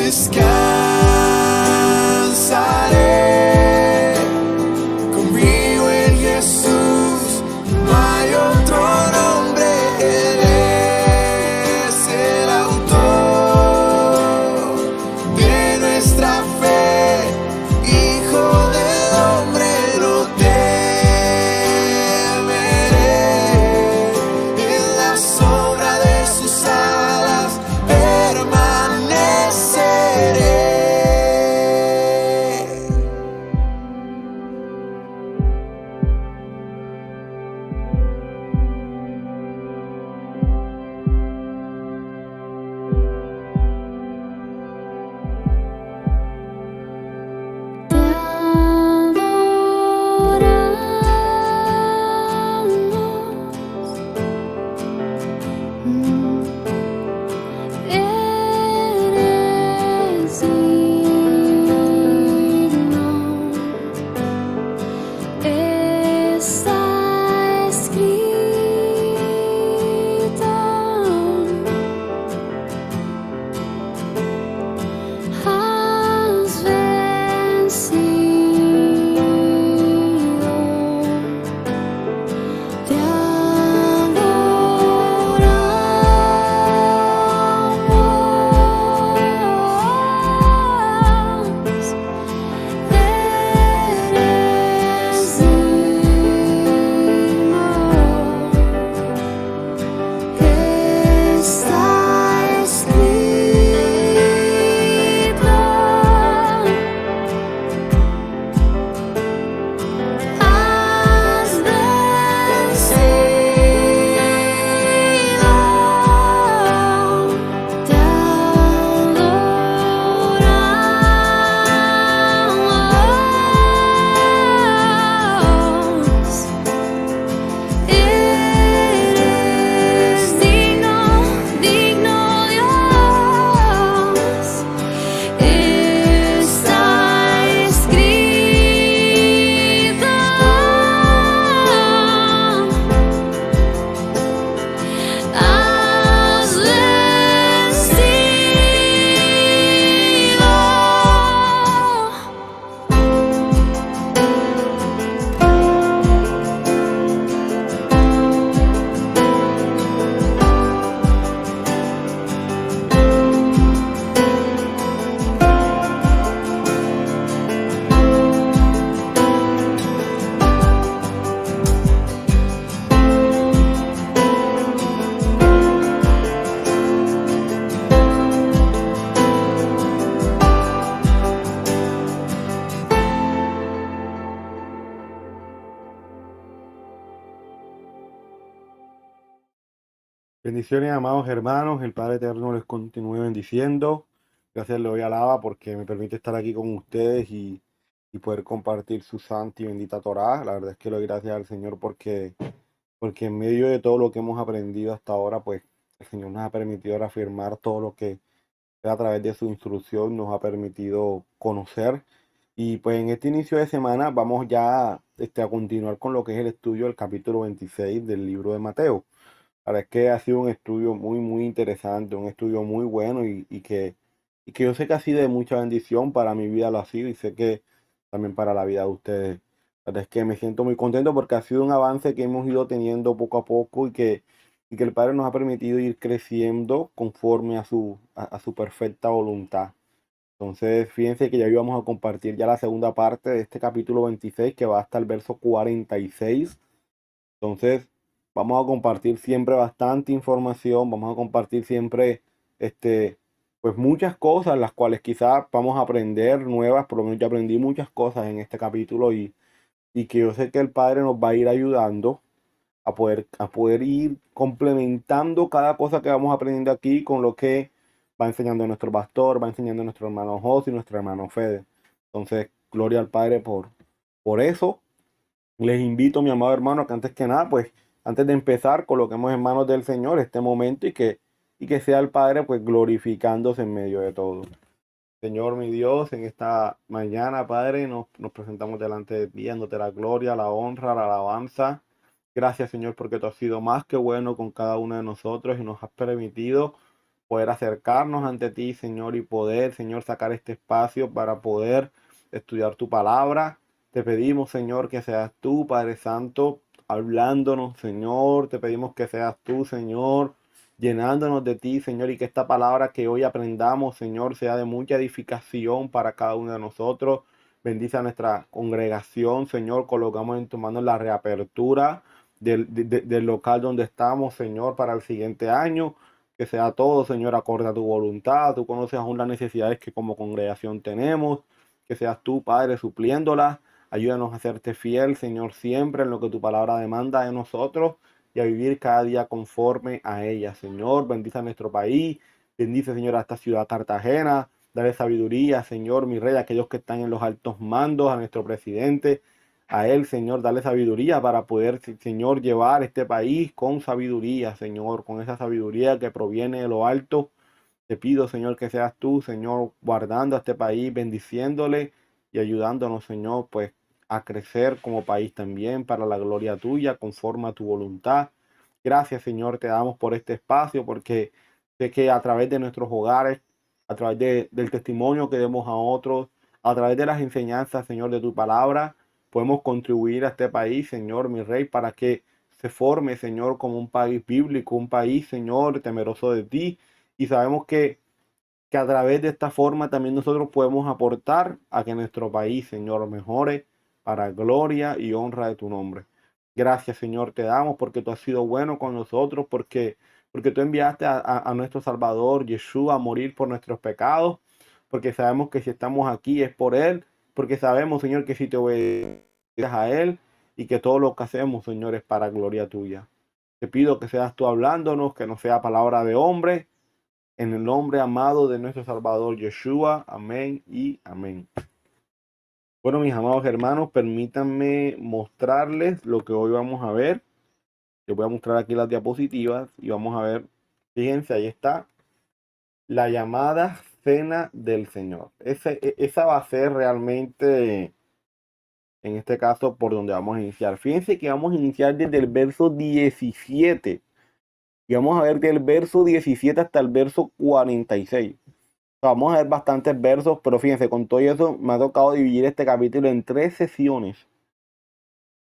descansaré. Confío en Jesús, no hay otro nombre. Él es el autor de nuestra fe. Hijo del hombre, no temeré. En la sombra de sus alas permaneceré. Eres digno, está escrito, has vencido, te adoramos, eres digno, está escrito, has vencido, te adoramos, eres digno, digno Dios, está escrito, has Bendiciones, amados hermanos. El Padre Eterno les continúe bendiciendo. Gracias le doy alaba porque me permite estar aquí con ustedes y poder compartir su santa y bendita Torá. La verdad es que le doy gracias al Señor porque en medio de todo lo que hemos aprendido hasta ahora, pues el Señor nos ha permitido reafirmar todo lo que a través de su instrucción nos ha permitido conocer. Y pues en este inicio de semana vamos ya a continuar con lo que es el estudio del capítulo 26 del libro de Mateo. La verdad es que ha sido un estudio muy interesante, un estudio muy bueno y que yo sé que ha sido de mucha bendición para mi vida, lo ha sido y sé que también para la vida de ustedes. La verdad es que me siento muy contento porque ha sido un avance que hemos ido teniendo poco a poco y que el Padre nos ha permitido ir creciendo conforme a su perfecta voluntad. Entonces, fíjense que ya íbamos a compartir ya la segunda parte de este capítulo 26 que va hasta el verso 46. Entonces, vamos a compartir siempre bastante información, vamos a compartir siempre, este, pues muchas cosas, las cuales quizás vamos a aprender nuevas, por lo menos yo aprendí muchas cosas en este capítulo y que yo sé que el Padre nos va a ir ayudando a poder ir complementando cada cosa que vamos aprendiendo aquí con lo que va enseñando nuestro pastor, va enseñando nuestro hermano José y nuestro hermano Fede. Entonces, gloria al Padre por eso. Les invito, mi amado hermano, que antes que nada, pues, antes de empezar, coloquemos en manos del Señor este momento y que sea el Padre, pues, glorificándose en medio de todo. Señor, mi Dios, en esta mañana, Padre, nos presentamos delante de ti, dándote la gloria, la honra, la alabanza. Gracias, Señor, porque tú has sido más que bueno con cada uno de nosotros y nos has permitido poder acercarnos ante ti, Señor, y poder, Señor, sacar este espacio para poder estudiar tu palabra. Te pedimos, Señor, que seas tú, Padre Santo, hablándonos, Señor. Te pedimos que seas tú, Señor, llenándonos de ti, Señor, y que esta palabra que hoy aprendamos, Señor, sea de mucha edificación para cada uno de nosotros. Bendice a nuestra congregación, Señor. Colocamos en tu mano la reapertura del local donde estamos, Señor, para el siguiente año. Que sea todo, Señor, acorde a tu voluntad. Tú conoces aún las necesidades que como congregación tenemos. Que seas tú, Padre, supliéndolas. Ayúdanos a serte fiel, Señor, siempre en lo que tu palabra demanda de nosotros y a vivir cada día conforme a ella, Señor. Bendice a nuestro país. Bendice, Señor, a esta ciudad Cartagena. Dale sabiduría, Señor, mi Rey, a aquellos que están en los altos mandos, a nuestro presidente. A él, Señor, dale sabiduría para poder, Señor, llevar este país con sabiduría, Señor, con esa sabiduría que proviene de lo alto. Te pido, Señor, que seas tú, Señor, guardando a este país, bendiciéndole y ayudándonos, Señor, pues a crecer como país también para la gloria tuya, conforme a tu voluntad. Gracias, Señor, te damos por este espacio, porque sé que a través de nuestros hogares, a través del testimonio que demos a otros, a través de las enseñanzas, Señor, de tu palabra, podemos contribuir a este país, Señor, mi Rey, para que se forme, Señor, como un país bíblico, un país, Señor, temeroso de ti. Y sabemos que a través de esta forma también nosotros podemos aportar a que nuestro país, Señor, mejore para gloria y honra de tu nombre. Gracias, Señor, te damos porque tú has sido bueno con nosotros, porque tú enviaste a nuestro Salvador, Yeshua, a morir por nuestros pecados, porque sabemos que si estamos aquí es por Él, porque sabemos, Señor, que si te obedeces a Él y que todo lo que hacemos, Señor, es para gloria tuya. Te pido que seas tú hablándonos, que no sea palabra de hombre, en el nombre amado de nuestro Salvador Yeshua. Amén y amén. Bueno, mis amados hermanos, permítanme mostrarles lo que hoy vamos a ver. Les voy a mostrar aquí las diapositivas y vamos a ver, fíjense, ahí está, la llamada Cena del Señor. Esa va a ser realmente, en este caso, por donde vamos a iniciar. Fíjense que vamos a iniciar desde el verso 17. Y vamos a ver del verso 17 hasta el verso 46. Vamos a ver bastantes versos, pero fíjense, con todo eso me ha tocado dividir este capítulo en tres sesiones.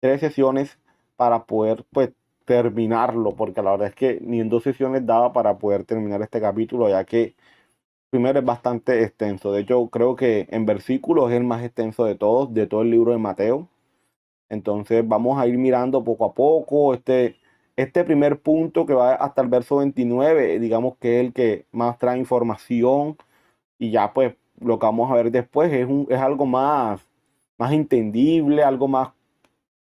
Tres sesiones para poder, pues, terminarlo, porque la verdad es que ni en dos sesiones daba para poder terminar este capítulo, ya que primero es bastante extenso. De hecho, creo que en versículos es el más extenso de todos, de todo el libro de Mateo. Entonces vamos a ir mirando poco a poco este primer punto que va hasta el verso 29, digamos que es el que más trae información. Y ya pues lo que vamos a ver después es algo más entendible, algo más,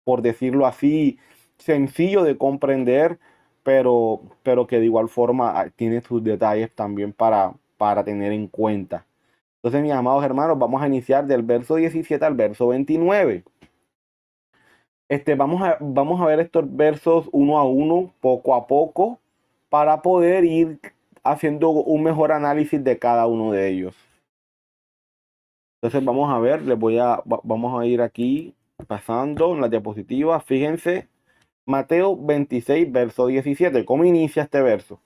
por decirlo así, sencillo de comprender, pero que de igual forma tiene sus detalles también para tener en cuenta. Entonces, mis amados hermanos, vamos a iniciar del verso 17 al verso 29. Vamos a ver estos versos uno a uno, poco a poco, para poder ir haciendo un mejor análisis de cada uno de ellos. Entonces vamos a ver, vamos a ir aquí pasando en la diapositiva. Fíjense, Mateo 26, verso 17. ¿Cómo inicia este verso?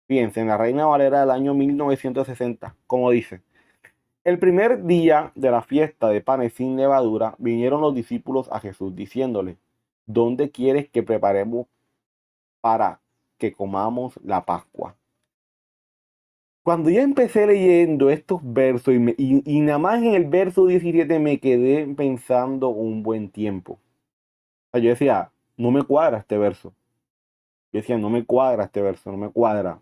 Fíjense, en la Reina Valera del año 1960, como dice. El primer día de la fiesta de panes sin levadura, vinieron los discípulos a Jesús diciéndole, ¿dónde quieres que preparemos para que comamos la Pascua? Cuando yo empecé leyendo estos versos y nada más en el verso 17 me quedé pensando un buen tiempo. O sea, yo decía, no me cuadra este verso. Yo decía, no me cuadra este verso, no me cuadra.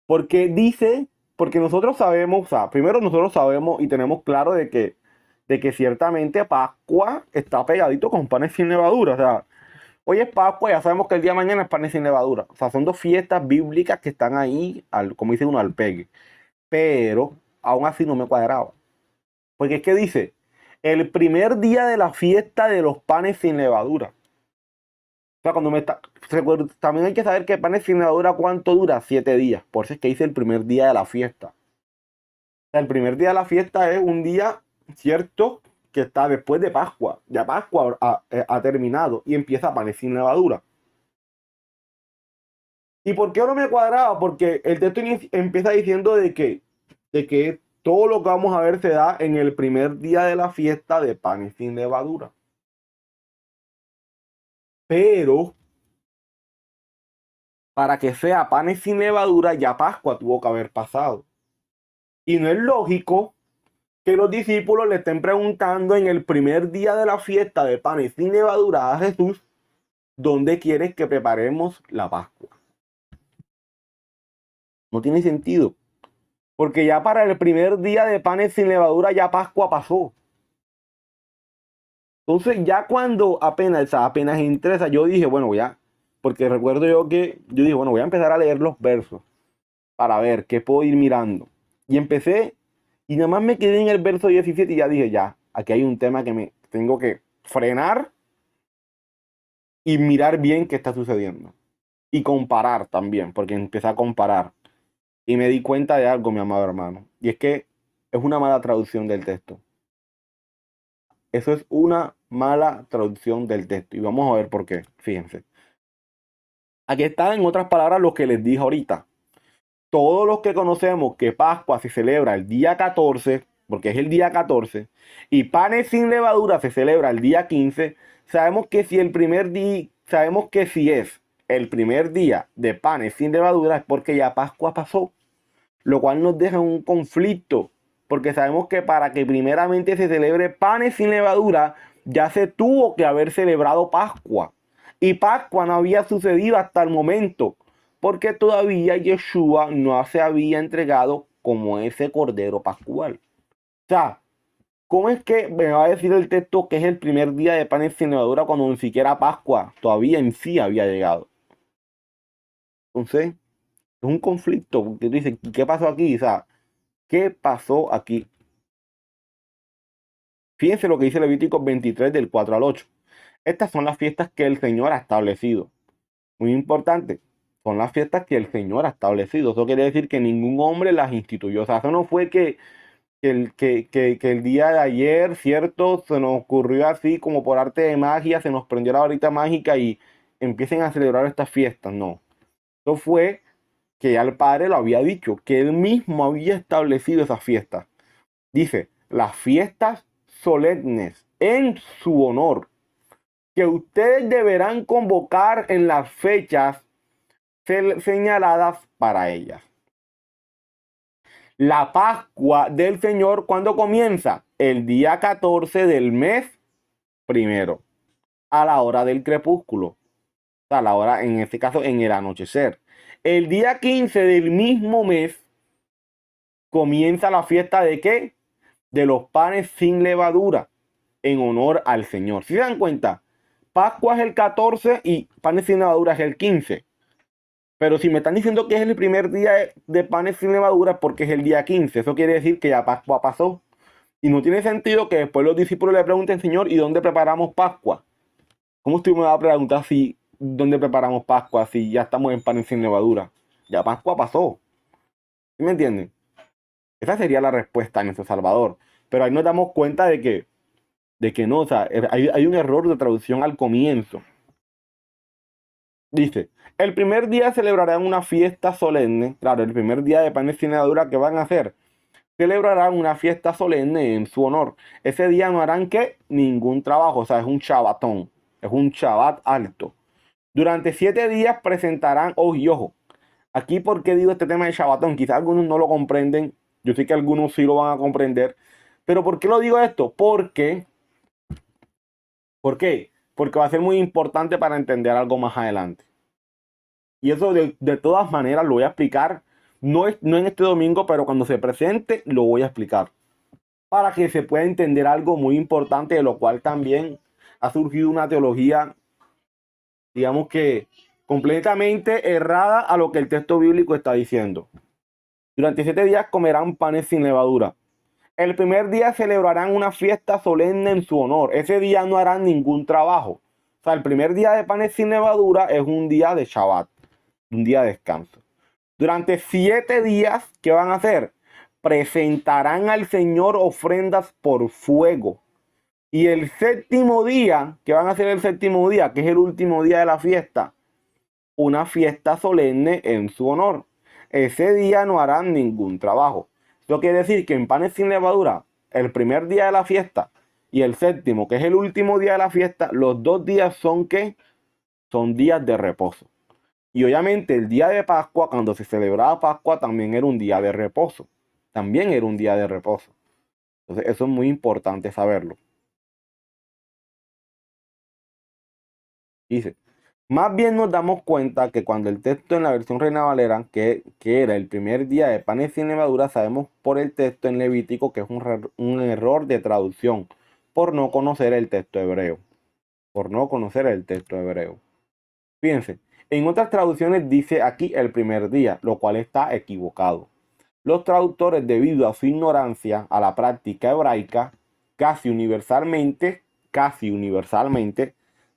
Porque dice, porque nosotros sabemos, o sea, primero nosotros sabemos y tenemos claro de que ciertamente Pascua está pegadito con panes sin levadura. O sea, hoy es Pascua, ya sabemos que el día de mañana es panes sin levadura. O sea, son dos fiestas bíblicas que están ahí, como dice uno, al pegue. Pero aún así no me cuadraba. Porque es que dice, el primer día de la fiesta de los panes sin levadura. O sea, también hay que saber que panes sin levadura, ¿cuánto dura? 7 días. Por eso es que dice el primer día de la fiesta. O sea, el primer día de la fiesta es un día, cierto, que está después de Pascua. Ya Pascua ha terminado y empieza panes sin levadura. ¿Y por qué no me cuadraba? Porque el texto empieza diciendo de que todo lo que vamos a ver se da en el primer día de la fiesta de panes sin levadura. Pero para que sea panes sin levadura, ya Pascua tuvo que haber pasado. Y no es lógico que los discípulos le estén preguntando en el primer día de la fiesta de panes sin levadura a Jesús, ¿dónde quieres que preparemos la Pascua? No tiene sentido. Porque ya para el primer día de panes sin levadura ya Pascua pasó. Entonces ya cuando apenas entré, yo dije, bueno, ya, porque recuerdo yo dije, bueno, voy a empezar a leer los versos para ver qué puedo ir mirando. Y empecé, y nada más me quedé en el verso 17 y ya dije, ya, aquí hay un tema que me tengo que frenar y mirar bien qué está sucediendo. Y comparar también, porque empecé a comparar. Y me di cuenta de algo, mi amado hermano. Y es que es una mala traducción del texto. Eso es una mala traducción del texto. Y vamos a ver por qué. Fíjense. Aquí está, en otras palabras, lo que les dije ahorita. Todos los que conocemos que Pascua se celebra el día 14, porque es el día 14, y panes sin levadura se celebra el día 15, sabemos que si es el primer día de panes sin levadura es porque ya Pascua pasó, lo cual nos deja un conflicto, porque sabemos que para que primeramente se celebre panes sin levadura, ya se tuvo que haber celebrado Pascua. Y Pascua no había sucedido hasta el momento, porque todavía Yeshua no se había entregado como ese cordero pascual. O sea, ¿cómo es que me va a decir el texto que es el primer día de panes sin levadura cuando ni siquiera Pascua todavía en sí había llegado? Entonces, es un conflicto, porque tú dices, ¿qué pasó aquí? O sea, ¿qué pasó aquí? Fíjense lo que dice Levítico 23 del 4 al 8. Estas son las fiestas que el Señor ha establecido. Muy importante. Son las fiestas que el Señor ha establecido. Eso quiere decir que ningún hombre las instituyó. O sea, eso no fue que el día de ayer, ¿cierto? Se nos ocurrió así como por arte de magia, se nos prendió la varita mágica y empiecen a celebrar estas fiestas. No. Eso fue que ya el Padre lo había dicho, que Él mismo había establecido esas fiestas. Dice, las fiestas solemnes en su honor, que ustedes deberán convocar en las fechas señaladas para ellas. La Pascua del Señor, ¿cuándo comienza? El día 14 del mes primero, a la hora del crepúsculo. O sea, a la hora, en este caso, en el anochecer. El día 15 del mismo mes comienza la fiesta de ¿qué? De los panes sin levadura, en honor al Señor. Si se dan cuenta, Pascua es el 14 y panes sin levadura es el 15. Pero si me están diciendo que es el primer día de panes sin levadura es porque es el día 15. Eso quiere decir que ya Pascua pasó. Y no tiene sentido que después los discípulos le pregunten, Señor, ¿y dónde preparamos Pascua? ¿Cómo usted me va a preguntar si dónde preparamos Pascua si ya estamos en panes sin levadura? Ya Pascua pasó. ¿Sí me entienden? Esa sería la respuesta en nuestro Salvador. Pero ahí nos damos cuenta de que no, o sea, hay un error de traducción al comienzo. Dice, el primer día celebrarán una fiesta solemne. Claro, el primer día de panes sin levadura, ¿qué van a hacer? Celebrarán una fiesta solemne en su honor. Ese día no harán ¿qué? Ningún trabajo, o sea, es un shabatón, es un shabat alto. Durante 7 días presentarán, ojo y ojo. Aquí, ¿por qué digo este tema de shabatón? Quizás algunos no lo comprenden, yo sé que algunos sí lo van a comprender. Pero ¿por qué lo digo esto? ¿Por qué? Porque va a ser muy importante para entender algo más adelante. Y eso de todas maneras lo voy a explicar, no en este domingo, pero cuando se presente lo voy a explicar. Para que se pueda entender algo muy importante, de lo cual también ha surgido una teología, digamos que completamente errada a lo que el texto bíblico está diciendo. Durante 7 días comerán panes sin levadura. El primer día celebrarán una fiesta solemne en su honor. Ese día no harán ningún trabajo. O sea, el primer día de panes sin levadura es un día de Shabbat, un día de descanso. Durante 7 días, ¿qué van a hacer? Presentarán al Señor ofrendas por fuego. Y el séptimo día, ¿qué van a hacer el séptimo día? Que es el último día de la fiesta. una fiesta solemne en su honor. Ese día no harán ningún trabajo. Esto quiere decir que en panes sin levadura, el primer día de la fiesta y el séptimo, que es el último día de la fiesta, los 2 días son ¿qué? Son días de reposo. Y obviamente el día de Pascua, cuando se celebraba Pascua, también era un día de reposo. También era un día de reposo. Entonces eso es muy importante saberlo. Dice, más bien nos damos cuenta que cuando el texto en la versión Reina Valera, que era el primer día de panes sin levadura, sabemos por el texto en Levítico que es un error de traducción por no conocer el texto hebreo. Por no conocer el texto hebreo. Fíjense, en otras traducciones dice aquí el primer día, lo cual está equivocado. Los traductores, debido a su ignorancia a la práctica hebraica, casi universalmente,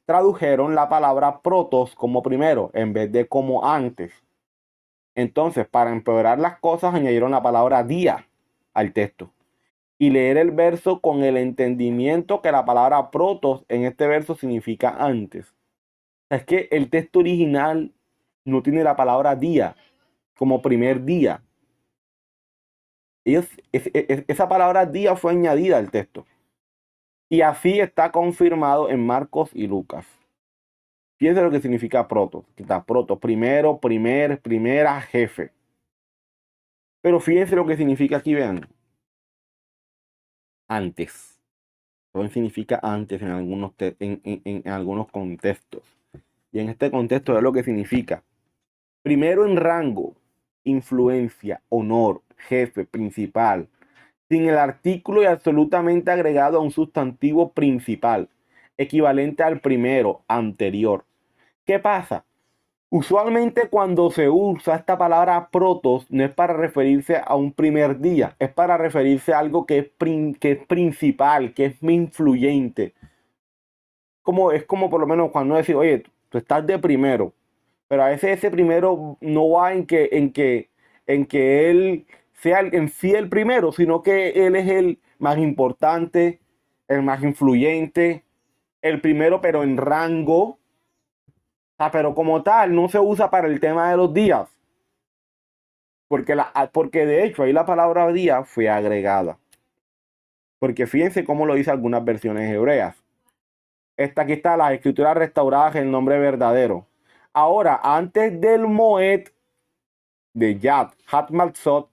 tradujeron la palabra protos como primero en vez de como antes. Entonces, para empeorar las cosas, añadieron la palabra día al texto. Y leer el verso con el entendimiento que la palabra protos en este verso significa antes. Es que el texto original no tiene la palabra día como primer día. Esa palabra día fue añadida al texto. Y así está confirmado en Marcos y Lucas. Fíjense lo que significa proto. Está proto, primero, primera, jefe. Pero fíjense lo que significa aquí, vean. Antes. También significa antes en algunos contextos. Y en este contexto es lo que significa. Primero en rango, influencia, honor, jefe, principal. Sin el artículo y absolutamente agregado a un sustantivo principal, equivalente al primero, anterior. ¿Qué pasa? Usualmente cuando se usa esta palabra protos no es para referirse a un primer día, es para referirse a algo que es principal, que es influyente. Es como por lo menos cuando decir, oye, tú estás de primero, pero a veces ese primero no va en que él sea en sí el primero, sino que él es el más importante, el más influyente, el primero pero en rango. Pero como tal no se usa para el tema de los días. Porque de hecho ahí la palabra día fue agregada. Porque fíjense cómo lo dice algunas versiones hebreas. Aquí está las escrituras restauradas en el nombre verdadero. Ahora, antes del Moed de Yad Hatmatzot, o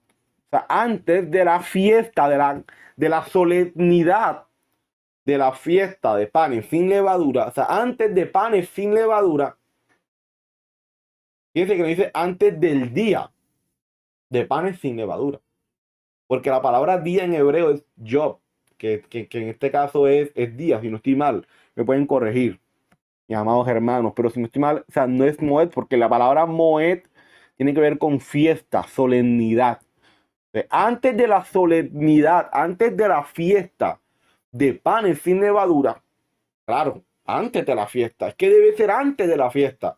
sea, antes de la fiesta, de la solemnidad de la fiesta de panes sin levadura, o sea, antes de panes sin levadura, fíjense que nos dice antes del día de panes sin levadura. Porque la palabra día en hebreo es Job, que en este caso es día, si no estoy mal. Me pueden corregir, mis amados hermanos, pero si no estoy mal, o sea, no es Moed, porque la palabra Moed tiene que ver con fiesta, solemnidad. Antes de la solemnidad, antes de la fiesta de panes sin levadura, claro, antes de la fiesta, es que debe ser antes de la fiesta.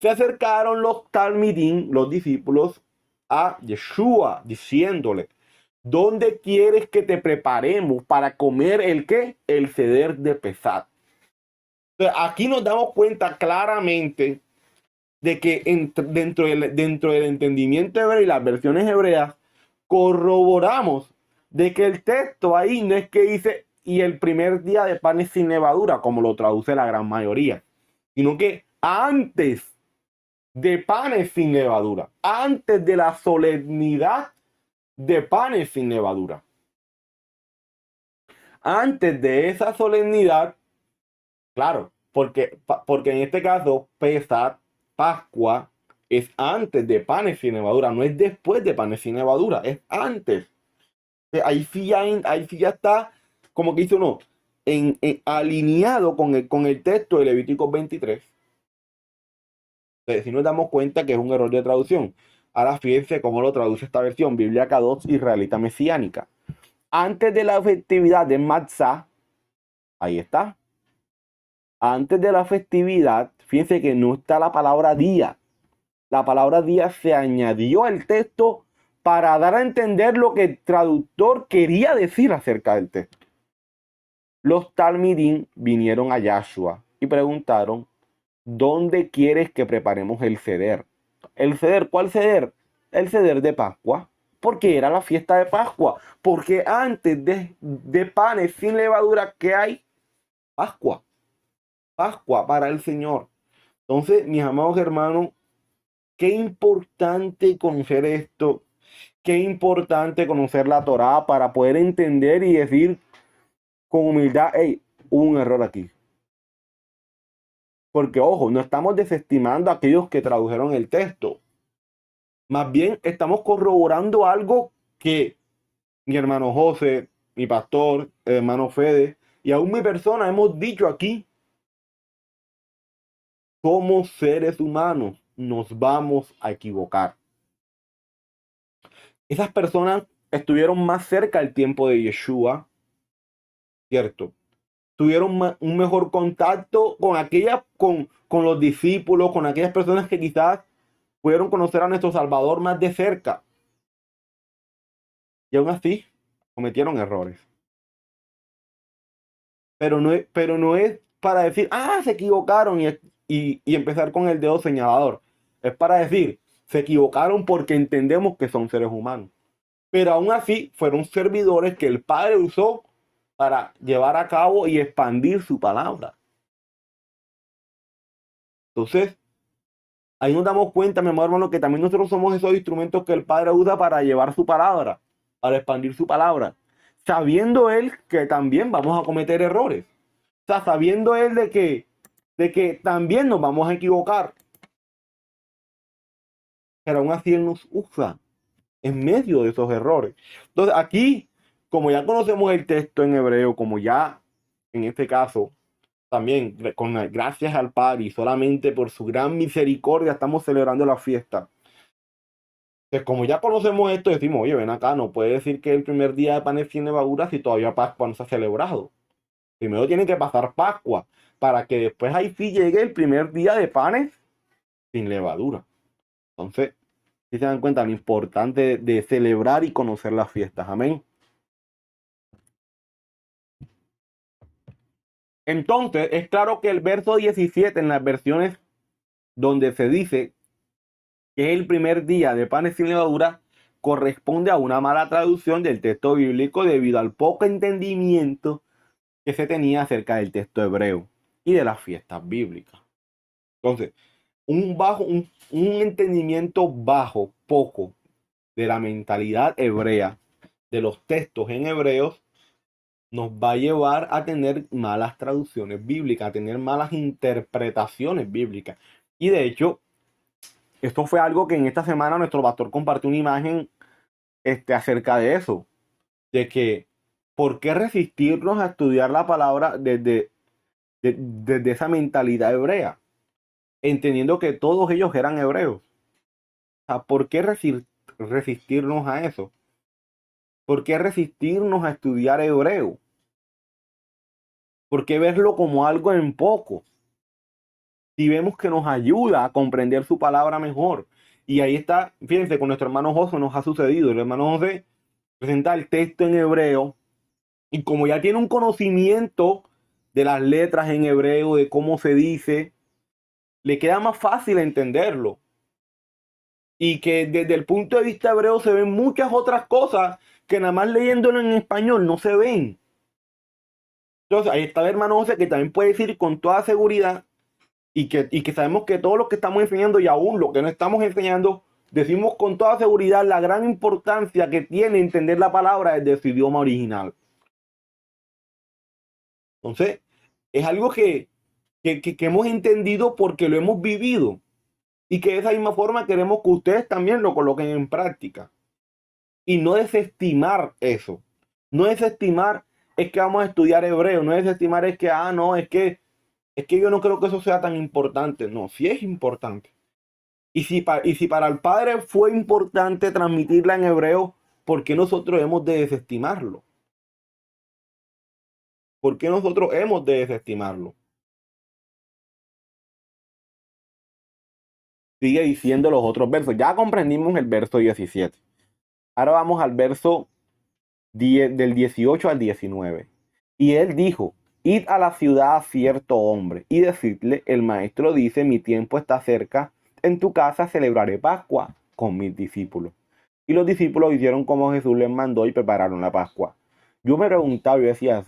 Se acercaron los talmidim, los discípulos, a Yeshua, diciéndole, ¿dónde quieres que te preparemos para comer el qué? El seder de Pesach. Entonces, aquí nos damos cuenta claramente de que dentro del entendimiento hebreo y las versiones hebreas, corroboramos de que el texto ahí no es que dice y el primer día de panes sin levadura, como lo traduce la gran mayoría, sino que antes de panes sin levadura, antes de la solemnidad de panes sin levadura. Antes de esa solemnidad, claro, porque en este caso, Pesach, Pascua, es antes de panes sin levadura, no es después de panes sin levadura, es antes. Ahí sí ya está, como que dice uno, alineado con el texto de Levítico 23. Si nos damos cuenta que es un error de traducción. Ahora fíjense cómo lo traduce esta versión, Biblia K2 Israelita Mesiánica. Antes de la festividad de Matzah, ahí está. Antes de la festividad, fíjense que no está la palabra día. La palabra día se añadió al texto para dar a entender lo que el traductor quería decir acerca del texto. Los talmidim vinieron a Yahshua y preguntaron, ¿dónde quieres que preparemos el ceder? ¿El ceder? ¿Cuál ceder? El ceder de Pascua. Porque era la fiesta de Pascua. Porque antes de panes sin levadura, ¿qué hay? Pascua. Pascua para el Señor. Entonces, mis amados hermanos, qué importante conocer esto. Qué importante conocer la Torá para poder entender y decir con humildad, hey, hubo un error aquí. Porque, ojo, no estamos desestimando a aquellos que tradujeron el texto. Más bien estamos corroborando algo que mi hermano José, mi pastor, el hermano Fede y aún mi persona hemos dicho aquí. Como seres humanos nos vamos a equivocar. Esas personas estuvieron más cerca al tiempo de Yeshua, ¿cierto? Tuvieron un mejor contacto con los discípulos, con aquellas personas que quizás pudieron conocer a nuestro Salvador más de cerca. Y aún así cometieron errores. Pero no es para decir, se equivocaron y empezar con el dedo señalador. Es para decir, se equivocaron porque entendemos que son seres humanos. Pero aún así fueron servidores que el Padre usó para llevar a cabo y expandir su palabra. Entonces, ahí nos damos cuenta, mi amor hermano, que también nosotros somos esos instrumentos que el Padre usa para llevar su palabra, para expandir su palabra, sabiendo Él que también vamos a cometer errores. O sea, sabiendo Él de que también nos vamos a equivocar. Pero aún así Él nos usa en medio de esos errores. Entonces, aquí, como ya conocemos el texto en hebreo, como ya en este caso, también gracias al Padre y solamente por su gran misericordia estamos celebrando la fiesta. Entonces, como ya conocemos esto, decimos, oye, ven acá, no puede decir que el primer día de panes sin levadura si todavía Pascua no se ha celebrado. Primero tiene que pasar Pascua para que después ahí sí llegue el primer día de panes sin levadura. Entonces, si se dan cuenta lo importante de celebrar y conocer las fiestas. Amén. Entonces, es claro que el verso 17 en las versiones donde se dice que es el primer día de panes sin levadura corresponde a una mala traducción del texto bíblico debido al poco entendimiento que se tenía acerca del texto hebreo y de las fiestas bíblicas. Entonces, un entendimiento bajo, poco, de la mentalidad hebrea, de los textos en hebreos, nos va a llevar a tener malas traducciones bíblicas, a tener malas interpretaciones bíblicas. Y de hecho, esto fue algo que en esta semana nuestro pastor compartió una imagen acerca de eso, de que ¿por qué resistirnos a estudiar la palabra desde esa mentalidad hebrea? Entendiendo que todos ellos eran hebreos. O sea, ¿por qué resistirnos a eso? ¿Por qué resistirnos a estudiar hebreo? ¿Por qué verlo como algo en poco? Si vemos que nos ayuda a comprender su palabra mejor. Y ahí está, fíjense, con nuestro hermano José nos ha sucedido. El hermano José presenta el texto en hebreo y como ya tiene un conocimiento de las letras en hebreo, de cómo se dice, le queda más fácil entenderlo. Y que desde el punto de vista hebreo se ven muchas otras cosas que nada más leyéndolo en español no se ven. Entonces ahí está el hermano José que también puede decir con toda seguridad y que sabemos que todo lo que estamos enseñando y aún lo que no estamos enseñando, decimos con toda seguridad la gran importancia que tiene entender la palabra desde su idioma original. Entonces, es algo que hemos entendido porque lo hemos vivido y que de esa misma forma queremos que ustedes también lo coloquen en práctica. Y no desestimar eso. No desestimar es que vamos a estudiar hebreo. No desestimar es que, no, es que yo no creo que eso sea tan importante. No, sí es importante. Y si para el Padre fue importante transmitirla en hebreo, ¿por qué nosotros hemos de desestimarlo? ¿Por qué nosotros hemos de desestimarlo? Sigue diciendo los otros versos. Ya comprendimos el verso 17. Ahora vamos al verso 10, del 18 al 19. Y él dijo, id a la ciudad a cierto hombre y decidle, el maestro dice, mi tiempo está cerca, en tu casa celebraré Pascua con mis discípulos. Y los discípulos hicieron como Jesús les mandó y prepararon la Pascua. Yo me preguntaba, yo decía,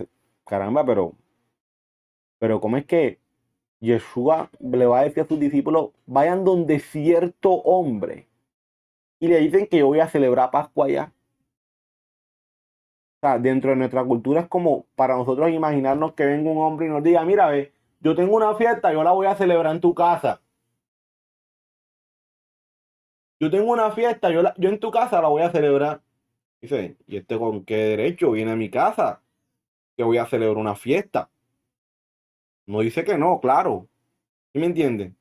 caramba, pero ¿cómo es que Yeshua le va a decir a sus discípulos, vayan donde cierto hombre? Y le dicen que yo voy a celebrar Pascua allá. O sea, dentro de nuestra cultura es como para nosotros imaginarnos que venga un hombre y nos diga, mira, ve, yo tengo una fiesta, yo la voy a celebrar en tu casa. Yo tengo una fiesta, yo en tu casa la voy a celebrar. Dice, ¿y este con qué derecho viene a mi casa? Que voy a celebrar una fiesta. No dice que no, claro. ¿Sí me entienden?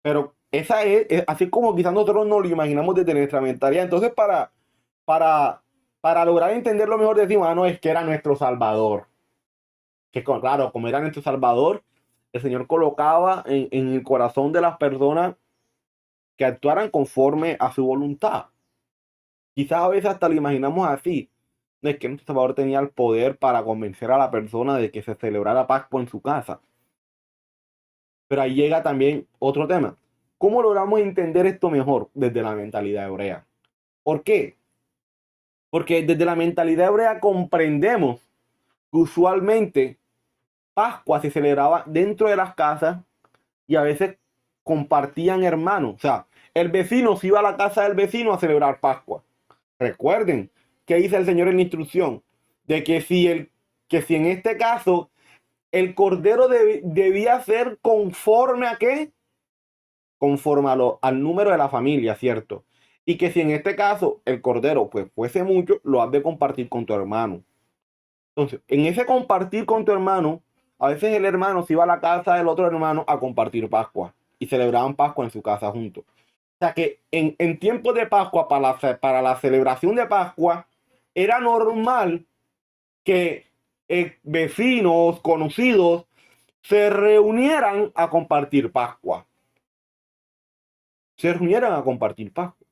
Pero esa es así como quizás nosotros nos lo imaginamos desde nuestra mentalidad. Entonces, para, para lograr entenderlo mejor, decimos, no, es que era nuestro Salvador. Que claro, como era nuestro Salvador, el Señor colocaba en el corazón de las personas que actuaran conforme a su voluntad. Quizás a veces hasta lo imaginamos así. No es que nuestro Salvador tenía el poder para convencer a la persona de que se celebrara Pascua en su casa. Pero ahí llega también otro tema. ¿Cómo logramos entender esto mejor? Desde la mentalidad hebrea. ¿Por qué? Porque desde la mentalidad hebrea comprendemos que usualmente Pascua se celebraba dentro de las casas y a veces compartían hermanos. O sea, el vecino se iba a la casa del vecino a celebrar Pascua. Recuerden que dice el Señor en la instrucción de que si en este caso el cordero debía ser conforme a qué? Conforme al número de la familia, ¿cierto? Y que si en este caso el cordero pues fuese mucho, lo has de compartir con tu hermano. Entonces, en ese compartir con tu hermano, a veces el hermano se iba a la casa del otro hermano a compartir Pascua y celebraban Pascua en su casa juntos. O sea que en tiempos de Pascua, para la celebración de Pascua, era normal que vecinos, conocidos, se reunieran a compartir Pascua. Se reunieran a compartir Pascua.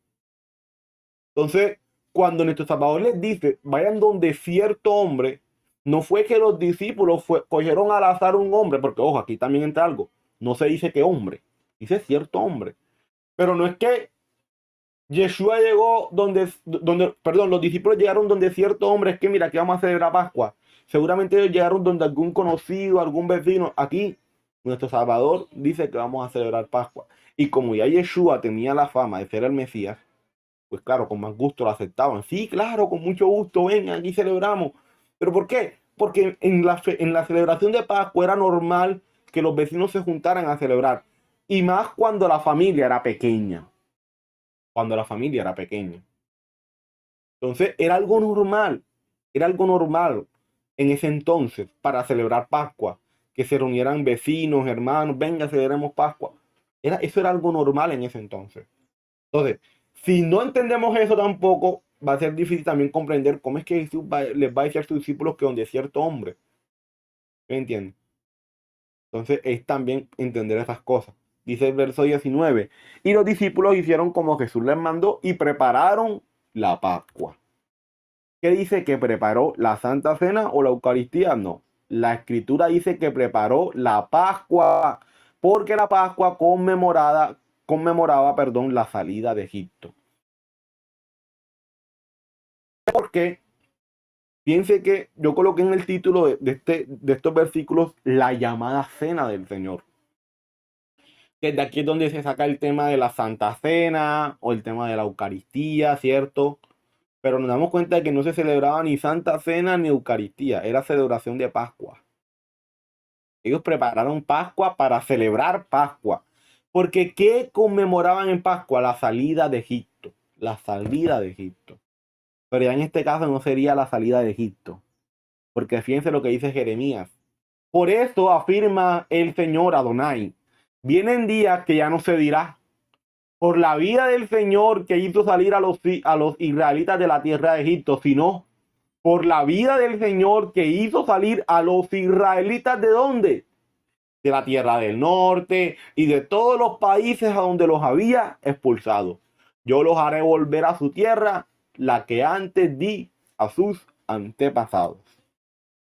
Entonces, cuando nuestro Salvador les dice, vayan donde cierto hombre, no fue que los discípulos cogieron al azar un hombre, porque ojo, aquí también entra algo. No se dice que hombre, dice cierto hombre. Pero no es que Yeshua llegó perdón, los discípulos llegaron donde cierto hombre, es que mira, aquí vamos a celebrar Pascua. Seguramente ellos llegaron donde algún conocido, algún vecino. Aquí, nuestro Salvador dice que vamos a celebrar Pascua. Y como ya Yeshua tenía la fama de ser el Mesías, pues claro, con más gusto lo aceptaban. Sí, claro, con mucho gusto, ven, aquí celebramos. ¿Pero por qué? Porque en la celebración de Pascua era normal que los vecinos se juntaran a celebrar. Y más cuando la familia era pequeña. Cuando la familia era pequeña. Entonces era algo normal en ese entonces para celebrar Pascua, que se reunieran vecinos, hermanos, venga, celebremos Pascua. Eso era algo normal en ese entonces. Entonces, si no entendemos eso tampoco, va a ser difícil también comprender cómo es que Jesús les va a decir a sus discípulos que donde cierto hombre. ¿Me entienden? Entonces es también entender esas cosas. Dice el verso 19, y los discípulos hicieron como Jesús les mandó y prepararon la Pascua. ¿Qué dice que preparó la Santa Cena o la Eucaristía? No. La Escritura dice que preparó la Pascua, porque la Pascua conmemoraba, la salida de Egipto. Porque piense que yo coloqué en el título de estos versículos la llamada Cena del Señor. Desde aquí es donde se saca el tema de la Santa Cena o el tema de la Eucaristía, ¿cierto? Pero nos damos cuenta de que no se celebraba ni Santa Cena ni Eucaristía, era celebración de Pascua. Ellos prepararon Pascua para celebrar Pascua. Porque ¿qué conmemoraban en Pascua? La salida de Egipto. La salida de Egipto. Pero ya en este caso no sería la salida de Egipto. Porque fíjense lo que dice Jeremías. Por eso afirma el Señor Adonai. Vienen días que ya no se dirá. Por la vida del Señor que hizo salir a los israelitas de la tierra de Egipto, sino por la vida del Señor que hizo salir a los israelitas ¿de dónde? De la tierra del norte y de todos los países a donde los había expulsado. Yo los haré volver a su tierra, la que antes di a sus antepasados.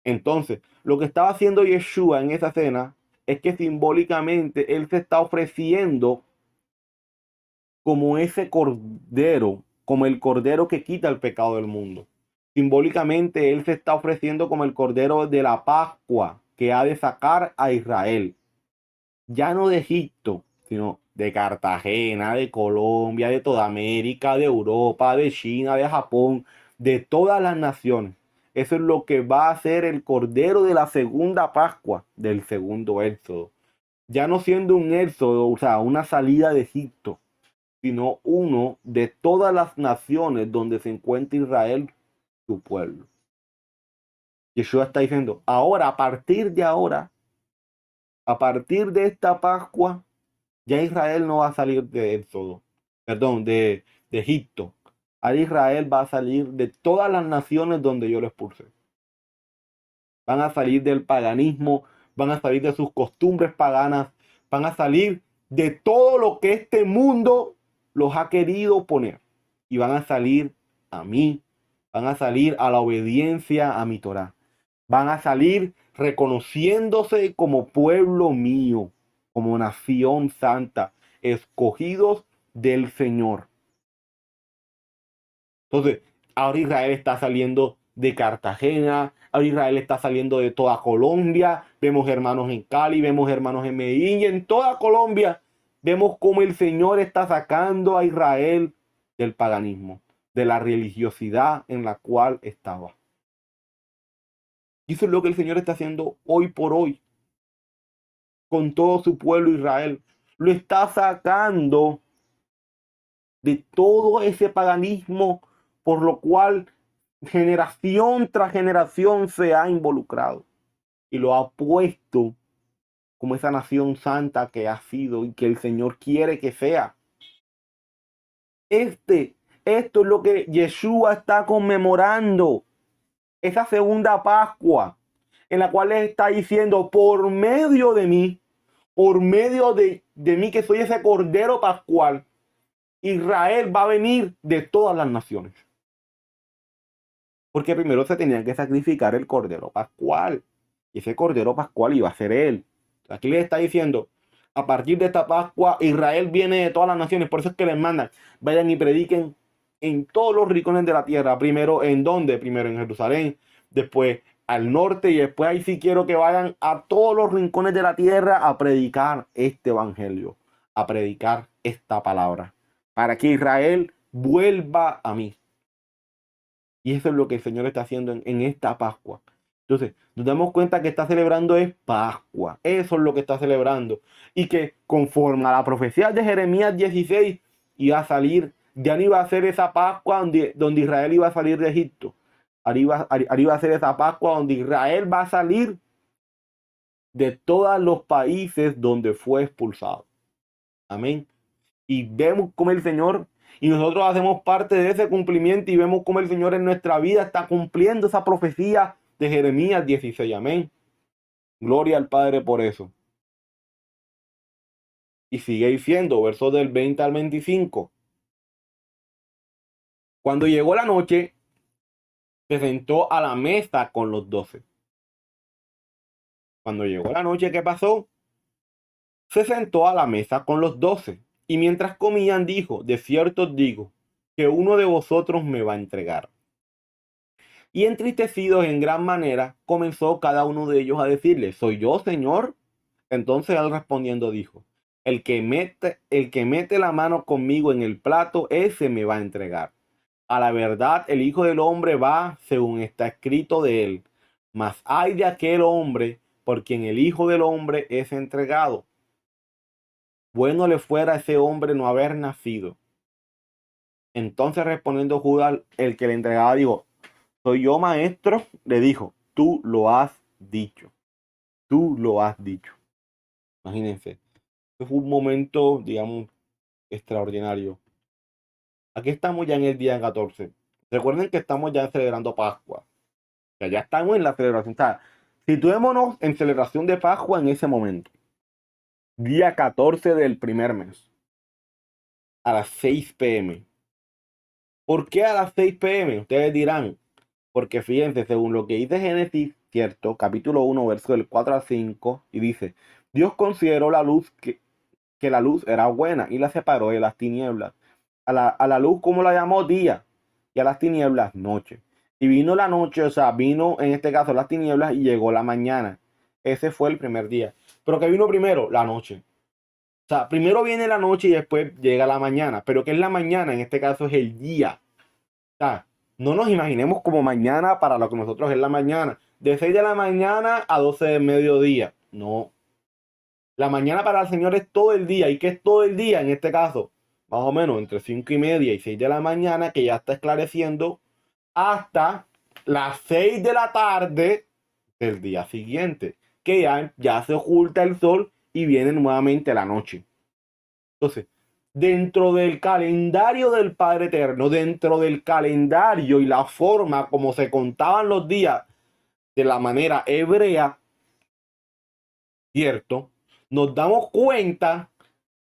Entonces, lo que estaba haciendo Yeshua en esa cena es que simbólicamente él se está ofreciendo como ese cordero, como el cordero que quita el pecado del mundo. Simbólicamente él se está ofreciendo como el cordero de la Pascua que ha de sacar a Israel, ya no de Egipto, sino de Cartagena, de Colombia, de toda América, de Europa, de China, de Japón, de todas las naciones. Eso es lo que va a ser el cordero de la segunda Pascua, del segundo éxodo. Ya no siendo un éxodo, o sea, una salida de Egipto, sino uno de todas las naciones donde se encuentra Israel, su pueblo. Yeshua está diciendo, ahora, a partir de esta Pascua, ya Israel no va a salir de Éxodo, perdón, de Egipto. Ahora Israel va a salir de todas las naciones donde yo lo expulsé. Van a salir del paganismo, van a salir de sus costumbres paganas, van a salir de todo lo que este mundo los ha querido poner. Y van a salir a mí, van a salir a la obediencia a mi Torah. Van a salir reconociéndose como pueblo mío, como nación santa, escogidos del Señor. Entonces, ahora Israel está saliendo de Cartagena, ahora Israel está saliendo de toda Colombia, vemos hermanos en Cali, vemos hermanos en Medellín y en toda Colombia vemos cómo el Señor está sacando a Israel del paganismo, de la religiosidad en la cual estaba. Y eso es lo que el Señor está haciendo hoy por hoy con todo su pueblo Israel. Lo está sacando de todo ese paganismo por lo cual generación tras generación se ha involucrado y lo ha puesto como esa nación santa que ha sido y que el Señor quiere que sea. Esto es lo que Yeshua está conmemorando, esa segunda Pascua, en la cual Él está diciendo, por medio de mí, por medio de mí que soy ese Cordero Pascual, Israel va a venir de todas las naciones. Porque primero se tenía que sacrificar el Cordero Pascual. Y ese Cordero Pascual iba a ser Él. Aquí les está diciendo, a partir de esta Pascua, Israel viene de todas las naciones. Por eso es que les mandan, vayan y prediquen en todos los rincones de la tierra. Primero, ¿en dónde? Primero en Jerusalén, después al norte y después ahí sí quiero que vayan a todos los rincones de la tierra a predicar este evangelio, a predicar esta palabra, para que Israel vuelva a mí. Y eso es lo que el Señor está haciendo en esta Pascua. Entonces, nos damos cuenta que está celebrando es Pascua. Eso es lo que está celebrando. Y que conforme a la profecía de Jeremías 16, iba a salir, ya no iba a ser esa Pascua donde Israel iba a salir de Egipto. Ahora iba a ser esa Pascua donde Israel va a salir de todos los países donde fue expulsado. Amén. Y vemos cómo el Señor, y nosotros hacemos parte de ese cumplimiento y vemos cómo el Señor en nuestra vida está cumpliendo esa profecía de Jeremías 16. Amén. Gloria al Padre por eso. Y sigue diciendo, versos del 20 al 25. Cuando llegó la noche, se sentó a la mesa con los 12. Cuando llegó la noche, ¿qué pasó? Se sentó a la mesa con los 12. Y mientras comían, dijo, de cierto os digo, que uno de vosotros me va a entregar. Y entristecidos en gran manera, comenzó cada uno de ellos a decirle, ¿soy yo, Señor? Entonces él respondiendo dijo, el que mete la mano conmigo en el plato, ese me va a entregar. A la verdad, el Hijo del Hombre va según está escrito de él. Mas ay de aquel hombre por quien el Hijo del Hombre es entregado. Bueno le fuera a ese hombre no haber nacido. Entonces respondiendo Judas, el que le entregaba, dijo, soy yo, maestro. Le dijo, tú lo has dicho. Tú lo has dicho. Imagínense. Fue un momento, digamos, extraordinario. Aquí estamos ya en el día 14. Recuerden que estamos ya celebrando Pascua. Ya estamos en la celebración. O sea, situémonos en celebración de Pascua en ese momento. Día 14 del primer mes. A las 6 p.m. ¿Por qué a las 6 p.m.? Ustedes dirán, porque fíjense, según lo que dice Génesis ¿cierto? Capítulo 1, verso del 4 al 5, y dice, Dios consideró que la luz era buena y la separó de las tinieblas. A la luz, ¿cómo la llamó? Día, y a las tinieblas, noche. Y vino la noche, o sea, vino en este caso las tinieblas y llegó la mañana. Ese fue el primer día. Pero ¿qué vino primero? La noche. O sea, primero viene la noche y después llega la mañana. Pero ¿qué es la mañana? En este caso es el día. O sea, no nos imaginemos como mañana para lo que nosotros es la mañana. De 6 de la mañana a 12 del mediodía. No. La mañana para el Señor es todo el día. ¿Y qué es todo el día? En este caso, más o menos entre 5:30 y 6 de la mañana, que ya está esclareciendo, hasta las 6 de la tarde del día siguiente, que ya se oculta el sol y viene nuevamente la noche. Entonces, dentro del calendario del Padre Eterno, dentro del calendario y la forma como se contaban los días de la manera hebrea, ¿cierto? Nos damos cuenta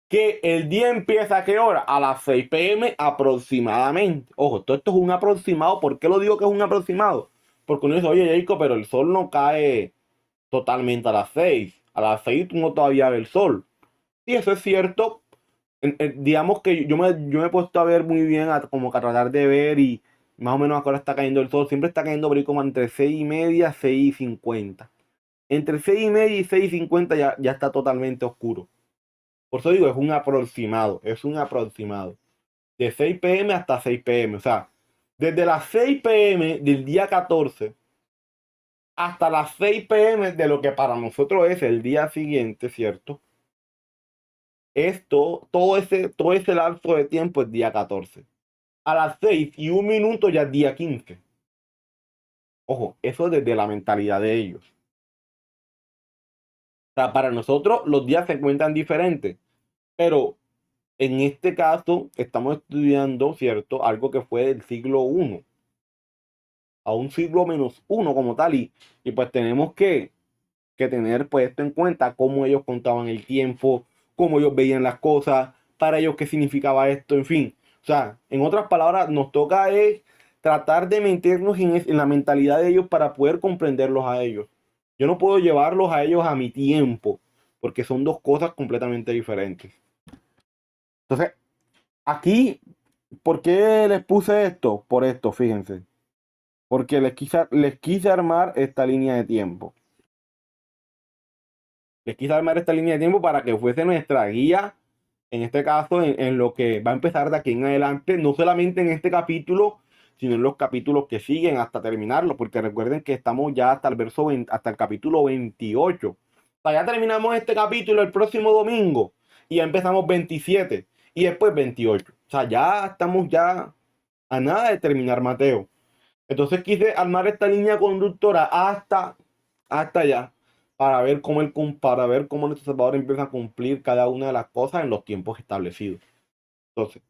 que el día empieza ¿a qué hora? A las 6 p.m. aproximadamente. Ojo, todo esto es un aproximado. ¿Por qué lo digo que es un aproximado? Porque uno dice, oye, Jacob, pero el sol no cae totalmente a las 6. A las 6 tú no todavía ves el sol. Y eso es cierto. Digamos que yo me he puesto a ver muy bien, como que a tratar de ver y más o menos a qué hora está cayendo el sol. Siempre está cayendo por ahí como entre 6:30, 6:50. Entre 6:30 y 6:50 ya está totalmente oscuro. Por eso digo, es un aproximado. Es un aproximado. De 6 p.m. hasta 6 p.m. O sea, desde las 6 p.m. del día 14 hasta las 6 p.m. de lo que para nosotros es el día siguiente, ¿cierto? Todo ese lapso de tiempo es día 14. A las 6:01 ya es día 15. Ojo, eso desde la mentalidad de ellos. O sea, para nosotros los días se cuentan diferentes, pero en este caso estamos estudiando, ¿cierto? Algo que fue del siglo I a un siglo -1 como tal, y pues tenemos que tener pues esto en cuenta, cómo ellos contaban el tiempo, cómo ellos veían las cosas, para ellos qué significaba esto, en fin. O sea, en otras palabras, nos toca es tratar de meternos en la mentalidad de ellos para poder comprenderlos a ellos. Yo no puedo llevarlos a ellos a mi tiempo, porque son dos cosas completamente diferentes. Entonces, aquí, ¿por qué les puse esto? Por esto, fíjense. Porque les quise armar esta línea de tiempo. Les quise armar esta línea de tiempo para que fuese nuestra guía, en este caso, en lo que va a empezar de aquí en adelante, no solamente en este capítulo, sino en los capítulos que siguen hasta terminarlo, porque recuerden que estamos ya hasta el hasta el capítulo 28. O sea, ya terminamos este capítulo el próximo domingo y ya empezamos 27 y después 28. O sea, ya estamos ya a nada de terminar Mateo. Entonces quise armar esta línea conductora hasta allá para ver cómo nuestro Salvador empieza a cumplir cada una de las cosas en los tiempos establecidos. Entonces,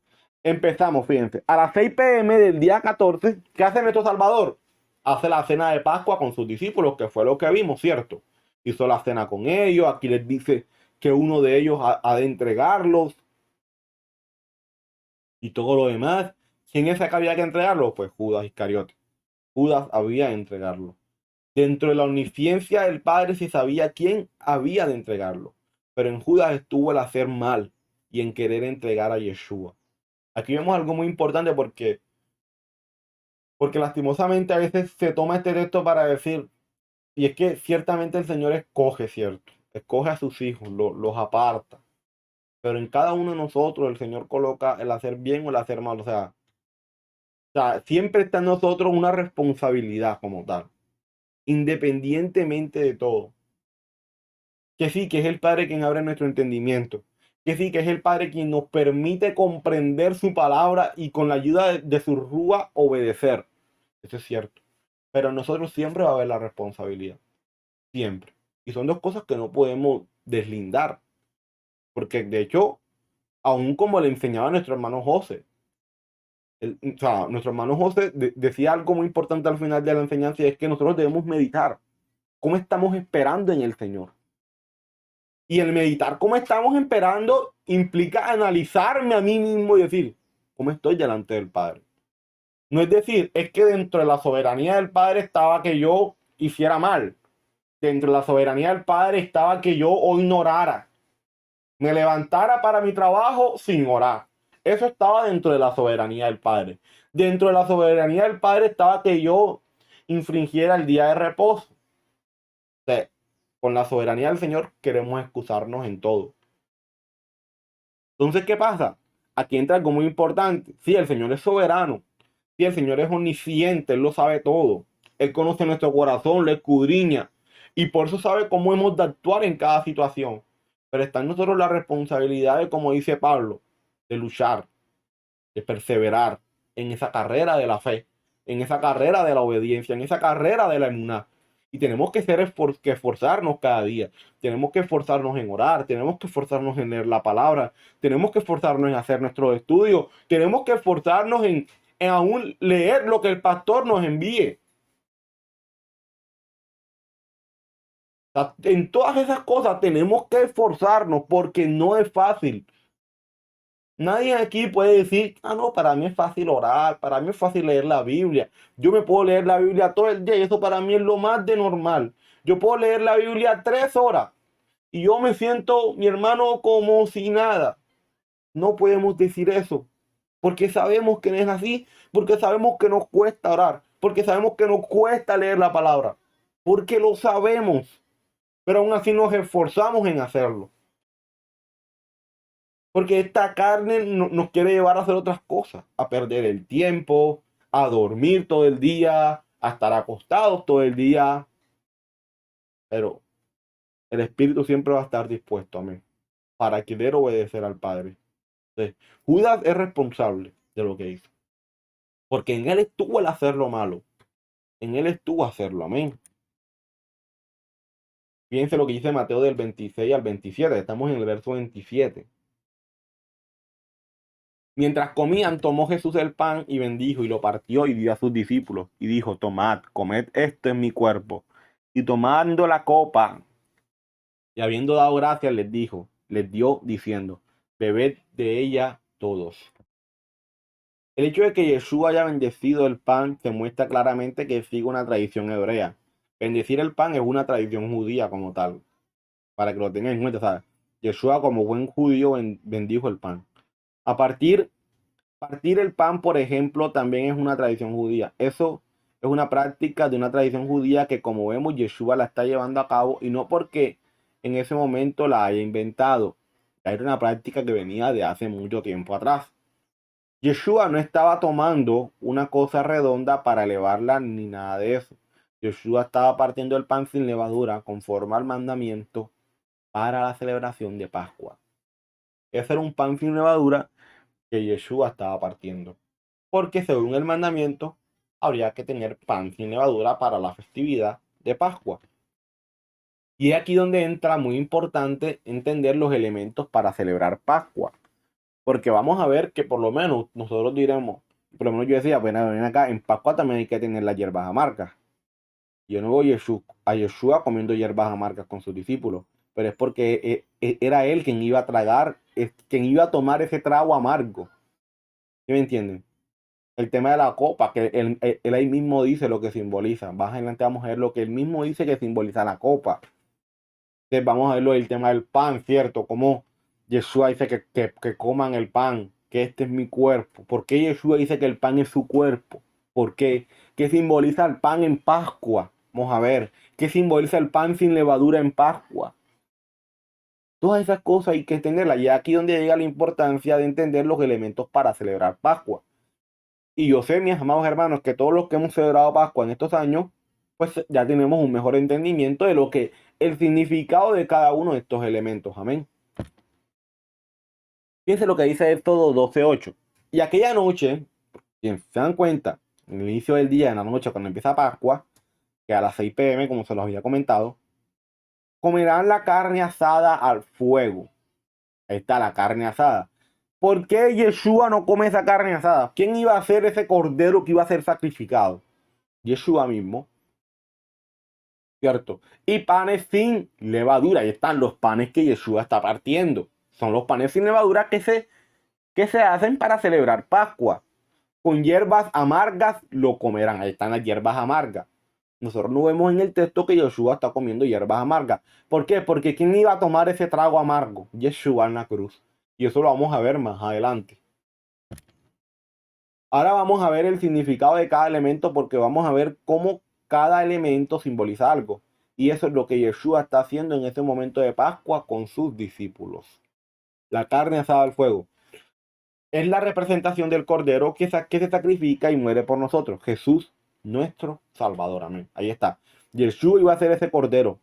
empezamos, fíjense, a las 6 p.m. del día 14, ¿qué hace nuestro Salvador? Hace la cena de Pascua con sus discípulos, que fue lo que vimos, ¿cierto? Hizo la cena con ellos, aquí les dice que uno de ellos ha de entregarlos y todo lo demás. ¿Quién es el que había que entregarlo? Pues Judas Iscariote. Judas había de entregarlo. Dentro de la omnisciencia del Padre se sabía quién había de entregarlo. Pero en Judas estuvo el hacer mal y en querer entregar a Yeshua. Aquí vemos algo muy importante porque lastimosamente a veces se toma este texto para decir, y es que ciertamente el Señor escoge, ¿cierto? Escoge a sus hijos, los aparta. Pero en cada uno de nosotros el Señor coloca el hacer bien o el hacer mal. O sea, siempre está en nosotros una responsabilidad como tal, independientemente de todo. Que sí, que es el Padre quien abre nuestro entendimiento. Que sí, que es el Padre quien nos permite comprender su palabra y con la ayuda de su rúa obedecer. Eso es cierto. Pero nosotros siempre va a haber la responsabilidad. Siempre. Y son dos cosas que no podemos deslindar. Porque de hecho, aún como le enseñaba a nuestro hermano José, o sea, nuestro hermano José decía algo muy importante al final de la enseñanza y es que nosotros debemos meditar cómo estamos esperando en el Señor. Y el meditar cómo estamos esperando implica analizarme a mí mismo y decir, ¿cómo estoy delante del Padre? No es decir, es que dentro de la soberanía del Padre estaba que yo hiciera mal. Dentro de la soberanía del Padre estaba que yo hoy no orara, me levantara para mi trabajo sin orar. Eso estaba dentro de la soberanía del Padre. Dentro de la soberanía del Padre estaba que yo infringiera el día de reposo. O sea, con la soberanía del Señor queremos excusarnos en todo. Entonces, ¿qué pasa? Aquí entra algo muy importante. Sí, el Señor es soberano. Sí, el Señor es omnisciente. Él lo sabe todo. Él conoce nuestro corazón, lo escudriña. Y por eso sabe cómo hemos de actuar en cada situación. Pero está en nosotros la responsabilidad de, como dice Pablo, de luchar, de perseverar en esa carrera de la fe, en esa carrera de la obediencia, en esa carrera de la emuná. Y tenemos que esforzarnos cada día. Tenemos que esforzarnos en orar, tenemos que esforzarnos en leer la palabra, tenemos que esforzarnos en hacer nuestros estudios, tenemos que esforzarnos en aún leer lo que el pastor nos envíe. O sea, en todas esas cosas tenemos que esforzarnos porque no es fácil. Nadie aquí puede decir, ah, no, para mí es fácil orar, para mí es fácil leer la Biblia. Yo me puedo leer la Biblia todo el día y eso para mí es lo más de normal. Yo puedo leer la Biblia 3 horas y yo me siento, mi hermano, como si nada. No podemos decir eso porque sabemos que no es así, porque sabemos que nos cuesta orar, porque sabemos que nos cuesta leer la palabra, porque lo sabemos, pero aún así nos esforzamos en hacerlo. Porque esta carne nos quiere llevar a hacer otras cosas, a perder el tiempo, a dormir todo el día, a estar acostados todo el día. Pero el Espíritu siempre va a estar dispuesto, amén, para querer obedecer al Padre. Entonces, Judas es responsable de lo que hizo. Porque en él estuvo el hacer lo malo. En él estuvo hacerlo, amén. Fíjense lo que dice Mateo del 26 al 27. Estamos en el verso 27. Mientras comían, tomó Jesús el pan y bendijo y lo partió y dio a sus discípulos y dijo, tomad, comed esto en mi cuerpo. Y tomando la copa y habiendo dado gracias les dio diciendo, bebed de ella todos. El hecho de que Jesús haya bendecido el pan se muestra claramente que sigue una tradición hebrea. Bendecir el pan es una tradición judía como tal, para que lo tengan en cuenta, ¿sabes? Jesús como buen judío bendijo el pan. Partir el pan, por ejemplo, también es una tradición judía. Eso es una práctica de una tradición judía que, como vemos, Yeshua la está llevando a cabo y no porque en ese momento la haya inventado. Era una práctica que venía de hace mucho tiempo atrás. Yeshua no estaba tomando una cosa redonda para elevarla ni nada de eso. Yeshua estaba partiendo el pan sin levadura conforme al mandamiento para la celebración de Pascua. Ese era un pan sin levadura que Yeshua estaba partiendo. Porque según el mandamiento, habría que tener pan sin levadura para la festividad de Pascua. Y es aquí donde entra muy importante entender los elementos para celebrar Pascua. Porque vamos a ver que por lo menos nosotros diremos, por lo menos yo decía, bueno, ven acá, en Pascua también hay que tener las hierbas amargas. Yo no voy a Yeshua comiendo hierbas amargas con sus discípulos, pero es porque era él quien iba a tragar, quien iba a tomar ese trago amargo. ¿Sí me entienden? El tema de la copa, que él ahí mismo dice lo que simboliza. Más adelante vamos a ver lo que él mismo dice que simboliza la copa. Entonces vamos a ver el tema del pan, ¿cierto? Como Yeshua dice que coman el pan, que este es mi cuerpo. ¿Por qué Yeshua dice que el pan es su cuerpo? ¿Por qué? ¿Qué simboliza el pan en Pascua? Vamos a ver. ¿Qué simboliza el pan sin levadura en Pascua? Todas esas cosas hay que entenderlas. Y aquí donde llega la importancia de entender los elementos para celebrar Pascua. Y yo sé, mis amados hermanos, que todos los que hemos celebrado Pascua en estos años, pues ya tenemos un mejor entendimiento de lo que el significado de cada uno de estos elementos. Amén. Fíjense lo que dice Éxodo 12:8. Y aquella noche, si se dan cuenta, en el inicio del día, en la noche, cuando empieza Pascua, que a las 6 p.m., como se los había comentado, comerán la carne asada al fuego. Ahí está la carne asada. ¿Por qué Yeshua no come esa carne asada? ¿Quién iba a hacer ese cordero que iba a ser sacrificado? Yeshua mismo. ¿Cierto? Y panes sin levadura. Ahí están los panes que Yeshua está partiendo. Son los panes sin levadura que se hacen para celebrar Pascua. Con hierbas amargas lo comerán. Ahí están las hierbas amargas. Nosotros no vemos en el texto que Yeshua está comiendo hierbas amargas. ¿Por qué? Porque ¿quién iba a tomar ese trago amargo? Yeshua en la cruz. Y eso lo vamos a ver más adelante. Ahora vamos a ver el significado de cada elemento porque vamos a ver cómo cada elemento simboliza algo. Y eso es lo que Yeshua está haciendo en ese momento de Pascua con sus discípulos. La carne asada al fuego es la representación del Cordero que se sacrifica y muere por nosotros. Jesús, nuestro Salvador. Amén. Ahí está. Yeshua iba a ser ese Cordero.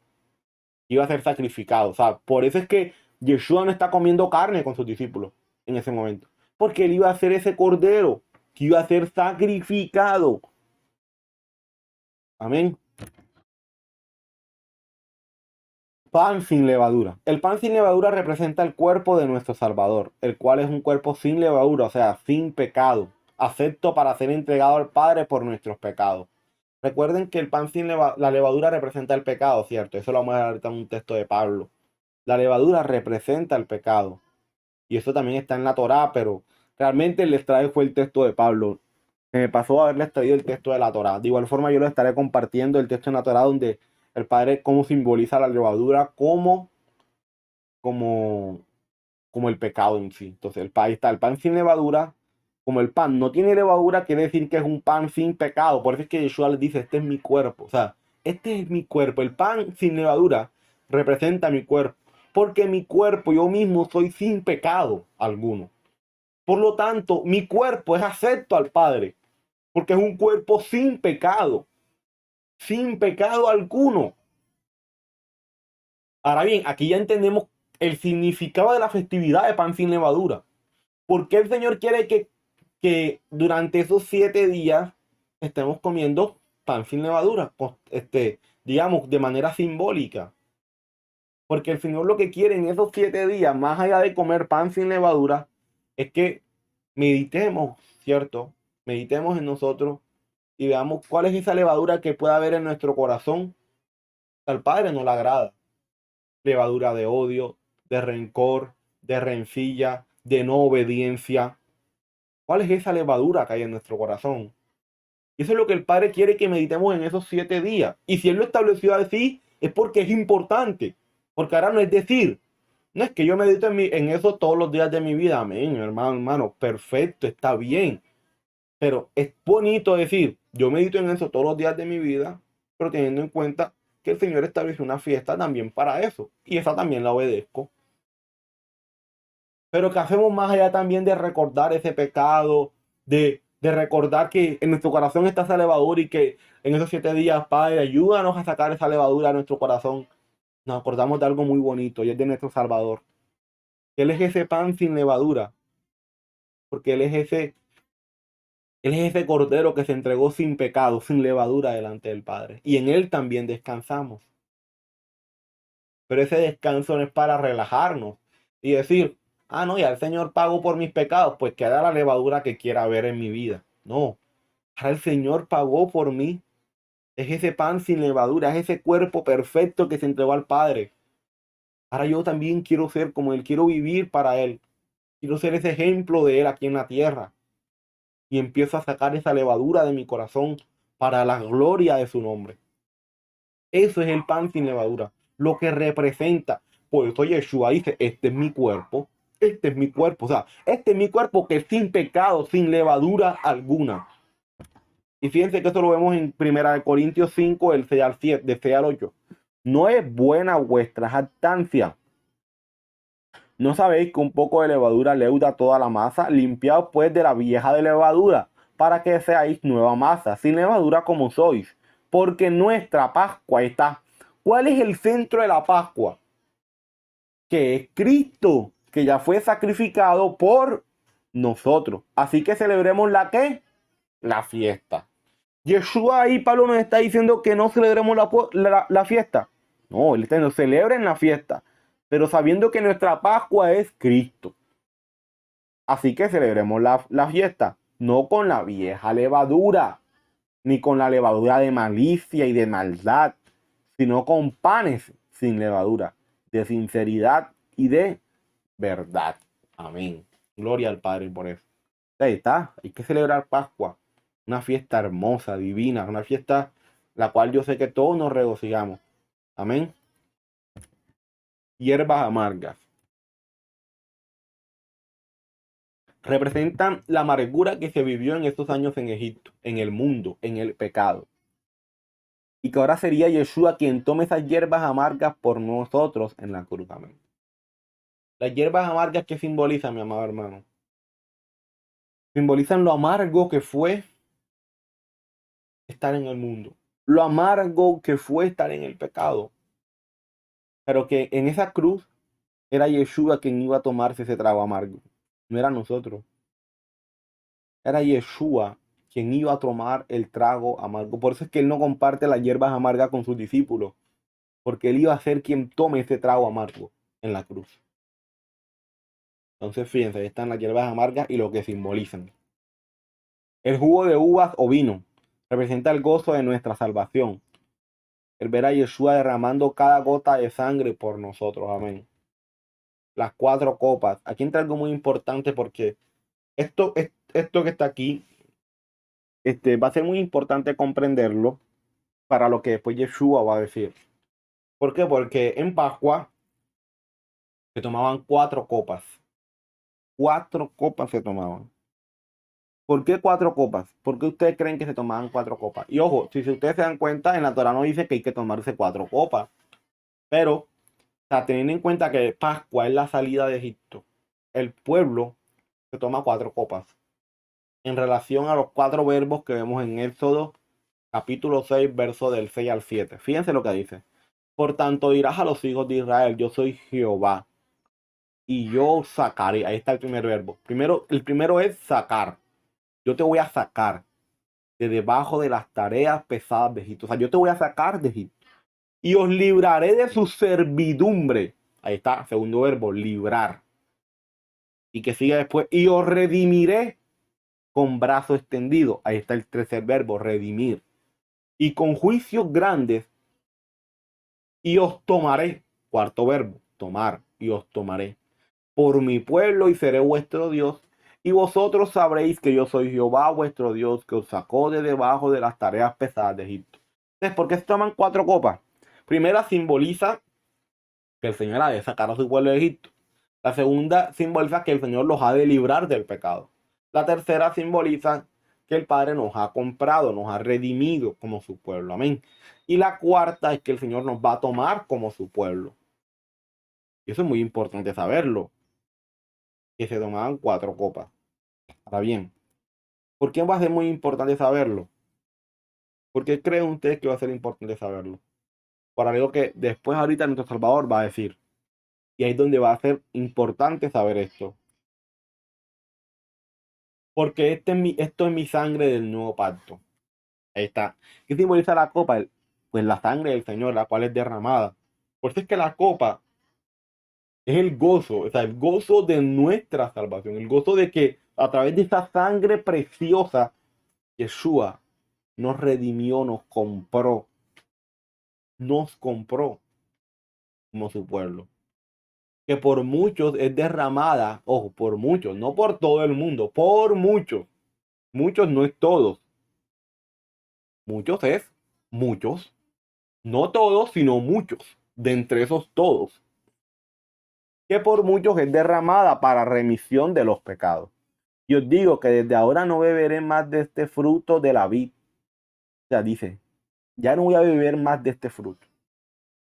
Iba a ser sacrificado. O sea, por eso es que Yeshua no está comiendo carne con sus discípulos en ese momento. Porque él iba a ser ese Cordero que iba a ser sacrificado. Amén. Pan sin levadura. El pan sin levadura representa el cuerpo de nuestro Salvador, el cual es un cuerpo sin levadura, o sea, sin pecado, acepto para ser entregado al Padre por nuestros pecados. Recuerden que el pan sin la levadura representa el pecado, ¿cierto? Eso lo vamos a ver ahorita en un texto de Pablo. La levadura representa el pecado. Y eso también está en la Torá, pero realmente les trae fue el texto de Pablo. Me pasó a haberles traído el texto de la Torá. De igual forma yo les estaré compartiendo el texto en la Torá donde el Padre cómo simboliza la levadura como el pecado en sí. Entonces ahí está el pan sin levadura. Como el pan no tiene levadura, quiere decir que es un pan sin pecado. Por eso es que Yeshua les dice, este es mi cuerpo. O sea, este es mi cuerpo. El pan sin levadura representa mi cuerpo. Porque mi cuerpo, yo mismo soy sin pecado alguno. Por lo tanto, mi cuerpo es acepto al Padre. Porque es un cuerpo sin pecado. Sin pecado alguno. Ahora bien, aquí ya entendemos el significado de la festividad de pan sin levadura. ¿Por qué el Señor quiere que durante esos 7 días estemos comiendo pan sin levadura? Digamos, de manera simbólica. Porque el Señor lo que quiere en esos 7 días, más allá de comer pan sin levadura, es que meditemos, ¿cierto? Meditemos en nosotros y veamos cuál es esa levadura que pueda haber en nuestro corazón. Al Padre no le agrada. Levadura de odio, de rencor, de rencilla, de no obediencia. ¿Cuál es esa levadura que hay en nuestro corazón? Y eso es lo que el Padre quiere que meditemos en esos 7 días. Y si Él lo estableció así, es porque es importante. Porque ahora no es decir, no es que yo medito en eso todos los días de mi vida. Amén, hermano, perfecto, está bien. Pero es bonito decir, yo medito en eso todos los días de mi vida, pero teniendo en cuenta que el Señor estableció una fiesta también para eso. Y esa también la obedezco. Pero que hacemos más allá también de recordar ese pecado, de recordar que en nuestro corazón está esa levadura y que en esos 7 días, Padre, ayúdanos a sacar esa levadura de nuestro corazón. Nos acordamos de algo muy bonito y es de nuestro Salvador. Él es ese pan sin levadura, porque Él es ese cordero que se entregó sin pecado, sin levadura delante del Padre. Y en Él también descansamos. Pero ese descanso no es para relajarnos y decir, ah, no, ya el Señor pagó por mis pecados, pues que haga la levadura que quiera ver en mi vida. No, ahora el Señor pagó por mí. Es ese pan sin levadura, es ese cuerpo perfecto que se entregó al Padre. Ahora yo también quiero ser como Él, quiero vivir para Él. Quiero ser ese ejemplo de Él aquí en la tierra. Y empiezo a sacar esa levadura de mi corazón para la gloria de su nombre. Eso es el pan sin levadura, lo que representa. Por eso Yeshua dice, este es mi cuerpo, este es mi cuerpo. O sea, este es mi cuerpo que es sin pecado, sin levadura alguna. Y fíjense que eso lo vemos en 1 Corintios 5, del 6 al 7, del 6 al 8. No es buena vuestra jactancia. ¿No sabéis que un poco de levadura leuda toda la masa? Limpiaos pues de la vieja de levadura, para que seáis nueva masa, sin levadura como sois. Porque nuestra Pascua está. ¿Cuál es el centro de la Pascua? Que es Cristo, que ya fue sacrificado por nosotros. Así que celebremos la ¿qué? La fiesta. Yeshua y Pablo nos está diciendo que no celebremos la fiesta. No, él está diciendo, celebren la fiesta, pero sabiendo que nuestra Pascua es Cristo. Así que celebremos la fiesta, no con la vieja levadura, ni con la levadura de malicia y de maldad, sino con panes sin levadura, de sinceridad y de verdad. Amén. Gloria al Padre por eso. Ahí está, hay que celebrar Pascua. Una fiesta hermosa, divina, una fiesta la cual yo sé que todos nos regocijamos. Amén. Hierbas amargas. Representan la amargura que se vivió en estos años en Egipto, en el mundo, en el pecado. Y que ahora sería Yeshua quien tome esas hierbas amargas por nosotros en la cruz. Amén. Las hierbas amargas, ¿qué simbolizan, mi amado hermano? Simbolizan lo amargo que fue estar en el mundo. Lo amargo que fue estar en el pecado. Pero que en esa cruz era Yeshua quien iba a tomarse ese trago amargo. No era nosotros. Era Yeshua quien iba a tomar el trago amargo. Por eso es que él no comparte las hierbas amargas con sus discípulos. Porque él iba a ser quien tome ese trago amargo en la cruz. Entonces, fíjense, ahí están las hierbas amargas y lo que simbolizan. El jugo de uvas o vino representa el gozo de nuestra salvación. El ver a Yeshua derramando cada gota de sangre por nosotros. Amén. Las 4 copas. Aquí entra algo muy importante porque esto que está aquí va a ser muy importante comprenderlo para lo que después Yeshua va a decir. ¿Por qué? Porque en Pascua se tomaban 4 copas. 4 copas se tomaban. ¿Por qué 4 copas? ¿Por qué ustedes creen que se tomaban 4 copas? Y ojo, si ustedes se dan cuenta, en la Torah no dice que hay que tomarse 4 copas. Pero, o sea, teniendo en cuenta que Pascua es la salida de Egipto, el pueblo se toma 4 copas. En relación a los 4 verbos que vemos en Éxodo, capítulo 6, verso del 6 al 7. Fíjense lo que dice. Por tanto dirás a los hijos de Israel, yo soy Jehová, y yo os sacaré. Ahí está el primer verbo. El primero es sacar. Yo te voy a sacar de debajo de las tareas pesadas de Egipto. O sea, yo te voy a sacar de Egipto. Y os libraré de su servidumbre. Ahí está, segundo verbo, librar. Y que sigue después. Y os redimiré con brazo extendido. Ahí está el tercer verbo, redimir. Y con juicios grandes. Y os tomaré. Cuarto verbo, tomar. Y os tomaré por mi pueblo y seré vuestro Dios. Y vosotros sabréis que yo soy Jehová vuestro Dios, que os sacó de debajo de las tareas pesadas de Egipto. Entonces, ¿por qué se toman 4 copas? Primera simboliza que el Señor ha de sacar a su pueblo de Egipto. La segunda simboliza que el Señor los ha de librar del pecado. La tercera simboliza que el Padre nos ha comprado, nos ha redimido como su pueblo. Amén. Y la cuarta es que el Señor nos va a tomar como su pueblo. Y eso es muy importante saberlo. Que se tomaban 4 copas. Ahora bien, ¿por qué va a ser muy importante saberlo? ¿Por qué creen ustedes que va a ser importante saberlo? Por algo que después ahorita nuestro Salvador va a decir. Y ahí es donde va a ser importante saber esto. Porque esto es mi sangre del nuevo pacto. Ahí está. ¿Qué simboliza la copa? Pues la sangre del Señor, la cual es derramada. Por eso es que la copa es el gozo, o sea, el gozo de nuestra salvación. El gozo de que a través de esa sangre preciosa, Yeshua nos redimió, nos compró como su pueblo. Que por muchos es derramada, ojo, por muchos, no por todo el mundo, por muchos. Muchos no es todos. Muchos es muchos. No todos, sino muchos. De entre esos todos. Que por muchos es derramada para remisión de los pecados. Y os digo que desde ahora no beberé más de este fruto de la vid. O sea, dice, ya no voy a beber más de este fruto.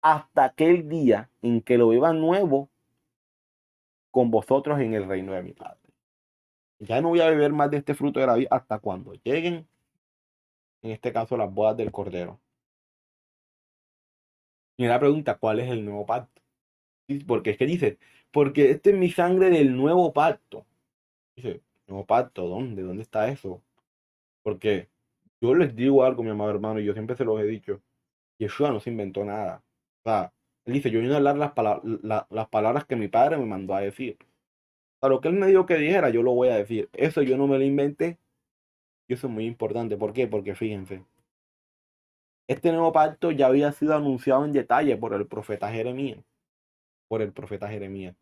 Hasta aquel día en que lo beba nuevo con vosotros en el reino de mi Padre. Ya no voy a beber más de este fruto de la vida hasta cuando lleguen, en este caso, las bodas del Cordero. Y la pregunta, ¿cuál es el nuevo pacto? Porque es que dice, porque esta es mi sangre del nuevo pacto. Dice, ¿nuevo pacto? ¿Dónde? ¿Dónde está eso? Porque yo les digo algo, mi amado hermano, y yo siempre se los he dicho. Yeshua no se inventó nada. O sea, él dice, yo vine a hablar las palabras que mi padre me mandó a decir. O sea, lo que él me dijo que dijera, yo lo voy a decir. Eso yo no me lo inventé. Y eso es muy importante. ¿Por qué? Porque fíjense, este nuevo pacto ya había sido anunciado en detalle por el profeta Jeremías. Por el profeta Jeremías.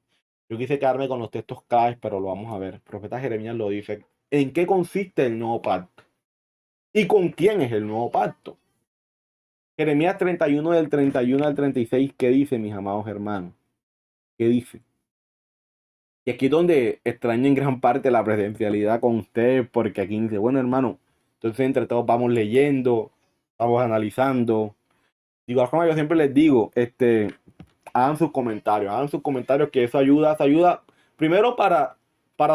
Yo quise quedarme con los textos claves, pero lo vamos a ver. El profeta Jeremías lo dice. ¿En qué consiste el nuevo pacto? ¿Y con quién es el nuevo pacto? Jeremías 31 del 31 al 36, ¿qué dice, mis amados hermanos? ¿Qué dice? Y aquí es donde extraño en gran parte la presencialidad con ustedes, porque aquí dice, bueno, hermano, entonces entre todos vamos leyendo, vamos analizando. De igual forma, yo siempre les digo, hagan sus comentarios, que eso ayuda primero para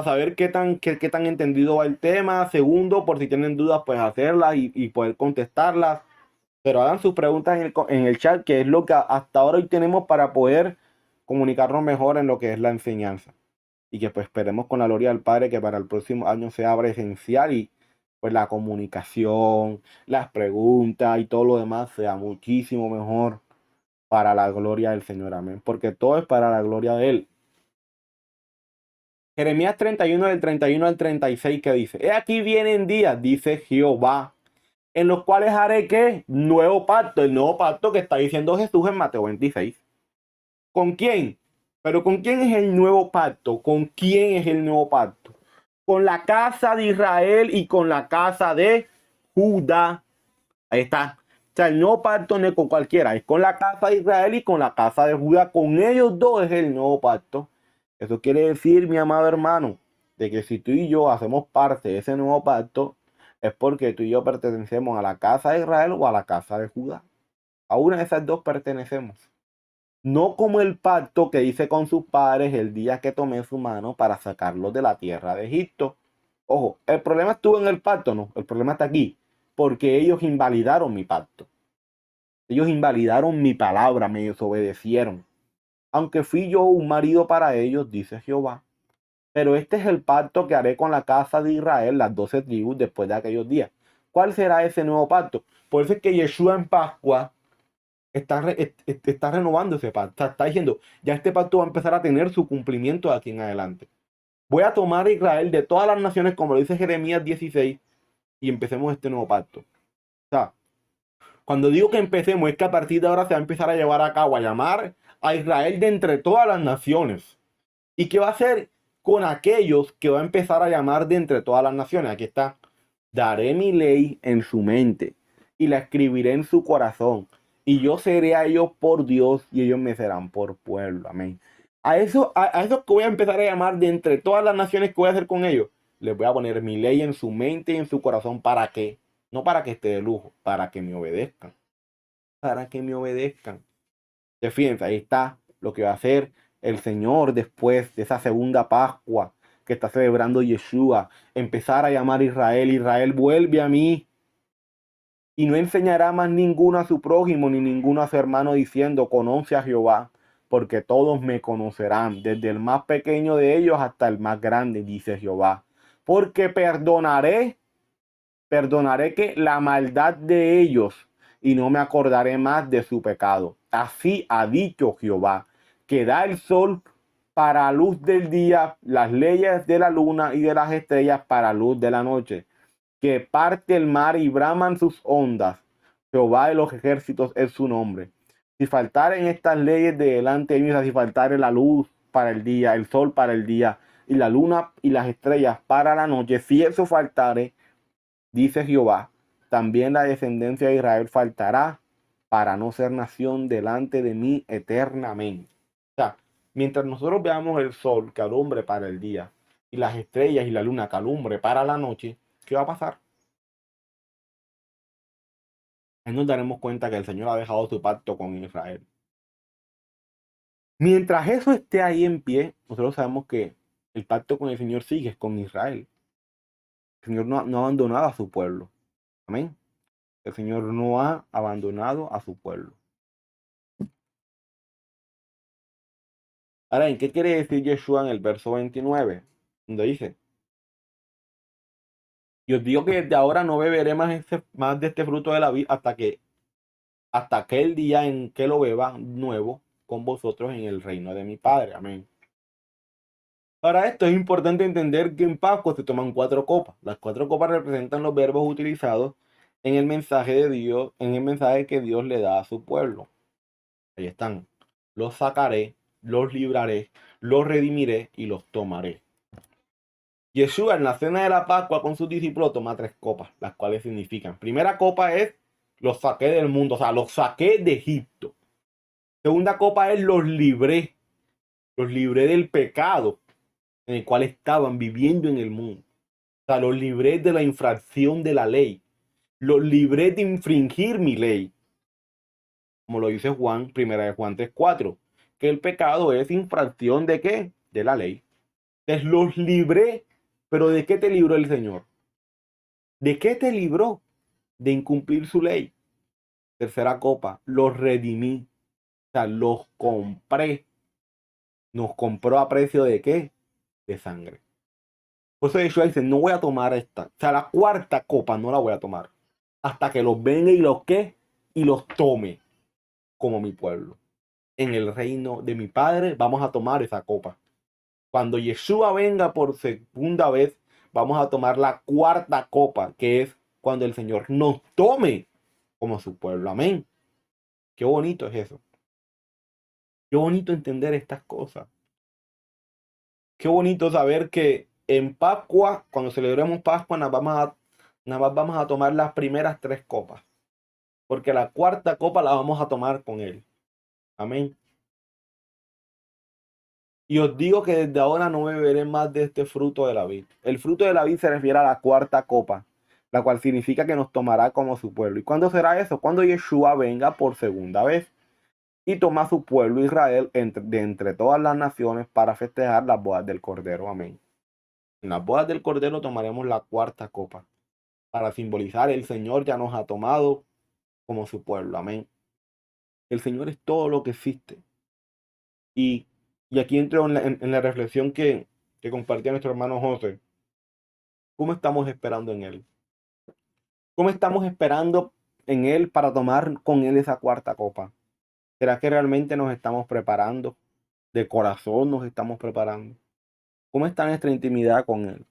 saber qué tan entendido va el tema, segundo, por si tienen dudas, pues hacerlas y poder contestarlas, pero hagan sus preguntas en el chat, que es lo que hasta ahora hoy tenemos para poder comunicarnos mejor en lo que es la enseñanza. Y que pues esperemos con la gloria del Padre que para el próximo año sea presencial y pues la comunicación, las preguntas y todo lo demás sea muchísimo mejor para la gloria del Señor. Amén. Porque todo es para la gloria de Él. Jeremías 31 del 31 al 36 que dice, he aquí vienen días, dice Jehová, en los cuales haré que nuevo pacto, el nuevo pacto que está diciendo Jesús en Mateo 26. ¿Con quién? Pero ¿con quién es el nuevo pacto? ¿Con quién es el nuevo pacto? Con la casa de Israel y con la casa de Judá. Ahí está. O sea, el nuevo pacto no es con cualquiera, es con la casa de Israel y con la casa de Judá. Con ellos dos es el nuevo pacto. Eso quiere decir, mi amado hermano, de que si tú y yo hacemos parte de ese nuevo pacto, es porque tú y yo pertenecemos a la casa de Israel o a la casa de Judá. A una de esas dos pertenecemos. No como el pacto que hice con sus padres el día que tomé su mano para sacarlos de la tierra de Egipto. Ojo, el problema estuvo en el pacto, no, el problema está aquí, porque ellos invalidaron mi pacto. Ellos invalidaron mi palabra, me desobedecieron. Aunque fui yo un marido para ellos, dice Jehová. Pero este es el pacto que haré con la casa de Israel, las 12 tribus, después de aquellos días. ¿Cuál será ese nuevo pacto? Por eso es que Yeshua en Pascua está renovando ese pacto. Está diciendo, ya este pacto va a empezar a tener su cumplimiento de aquí en adelante. Voy a tomar a Israel de todas las naciones, como lo dice Jeremías 16, y empecemos este nuevo pacto. O sea, cuando digo que empecemos, es que a partir de ahora se va a empezar a llevar a cabo, a llamar a Israel de entre todas las naciones. ¿Y qué va a hacer con aquellos que va a empezar a llamar de entre todas las naciones? Aquí está. Daré mi ley en su mente y la escribiré en su corazón. Y yo seré a ellos por Dios y ellos me serán por pueblo. Amén. A eso que voy a empezar a llamar de entre todas las naciones que voy a hacer con ellos, les voy a poner mi ley en su mente y en su corazón. ¿Para qué? No para que esté de lujo, para que me obedezcan. Para que me obedezcan. Fíjense, ahí está lo que va a hacer el Señor después de esa segunda Pascua que está celebrando Yeshua. Empezar a llamar a Israel. Israel, vuelve a mí. Y no enseñará más ninguno a su prójimo ni ninguno a su hermano diciendo, conoce a Jehová, porque todos me conocerán, desde el más pequeño de ellos hasta el más grande, dice Jehová. Porque perdonaré que la maldad de ellos y no me acordaré más de su pecado. Así ha dicho Jehová, que da el sol para luz del día, las leyes de la luna y de las estrellas para luz de la noche, que parte el mar y braman sus ondas. Jehová de los ejércitos es su nombre. Si faltaren estas leyes de delante de mí, si faltare la luz para el día, el sol para el día, y la luna y las estrellas para la noche, si eso faltare, dice Jehová, también la descendencia de Israel faltará para no ser nación delante de mí eternamente. O sea, mientras nosotros veamos el sol que alumbre para el día y las estrellas y la luna que alumbre para la noche, ¿qué va a pasar? Ahí nos daremos cuenta que el Señor ha dejado su pacto con Israel. Mientras eso esté ahí en pie, nosotros sabemos que el pacto con el Señor sigue con Israel. El Señor no ha abandonado a su pueblo. Amén. El Señor no ha abandonado a su pueblo. Ahora, ¿en qué quiere decir Yeshua en el verso 29? Donde dice, y os digo que desde ahora no beberé más de este fruto de la vid hasta aquel día en que lo beba nuevo con vosotros en el reino de mi Padre. Amén. Para esto es importante entender que en Pascua se toman 4 copas. Las 4 copas representan los verbos utilizados en el mensaje de Dios, en el mensaje que Dios le da a su pueblo. Ahí están. Los sacaré, los libraré, los redimiré y los tomaré. Yeshua en la cena de la Pascua con sus discípulos toma 3 copas, las cuales significan. Primera copa es Los saqué del mundo, o sea, los saqué de Egipto. Segunda copa es los libré del pecado en el cual estaban viviendo en el mundo. O sea, los libré de la infracción de la ley. Los libré de infringir mi ley. Como lo dice Juan, primera de Juan 3:4, que el pecado es infracción de ¿qué? De la ley. Entonces los libré, pero ¿de qué te libró el Señor? ¿De qué te libró? De incumplir su ley. Tercera copa, los redimí. O sea, los compré. Nos compró a precio de ¿qué? De sangre. Por eso Yeshua dice, no voy a tomar esta. O sea, la cuarta copa no la voy a tomar. Hasta que los venga y los ¿qué? Y los tome como mi pueblo. En el reino de mi Padre vamos a tomar esa copa. Cuando Yeshua venga por segunda vez, vamos a tomar la cuarta copa, que es cuando el Señor nos tome como su pueblo. Amén. Qué bonito es eso. Qué bonito entender estas cosas. Qué bonito saber que en Pascua, cuando celebremos Pascua, nada más vamos a tomar las primeras 3 copas. Porque la cuarta copa la vamos a tomar con Él. Amén. Y os digo que desde ahora no beberé más de este fruto de la vid. El fruto de la vid se refiere a la cuarta copa, la cual significa que nos tomará como su pueblo. ¿Y cuándo será eso? Cuando Yeshua venga por segunda vez y toma a su pueblo Israel de entre todas las naciones para festejar las bodas del Cordero. Amén. En las bodas del Cordero tomaremos la cuarta copa para simbolizar el Señor ya nos ha tomado como su pueblo. Amén. El Señor es todo lo que existe. Y aquí entro en la reflexión que compartía nuestro hermano José. ¿Cómo estamos esperando en Él? ¿Cómo estamos esperando en Él para tomar con Él esa cuarta copa? ¿Será que realmente nos estamos preparando? ¿De corazón nos estamos preparando? ¿Cómo está nuestra intimidad con Él?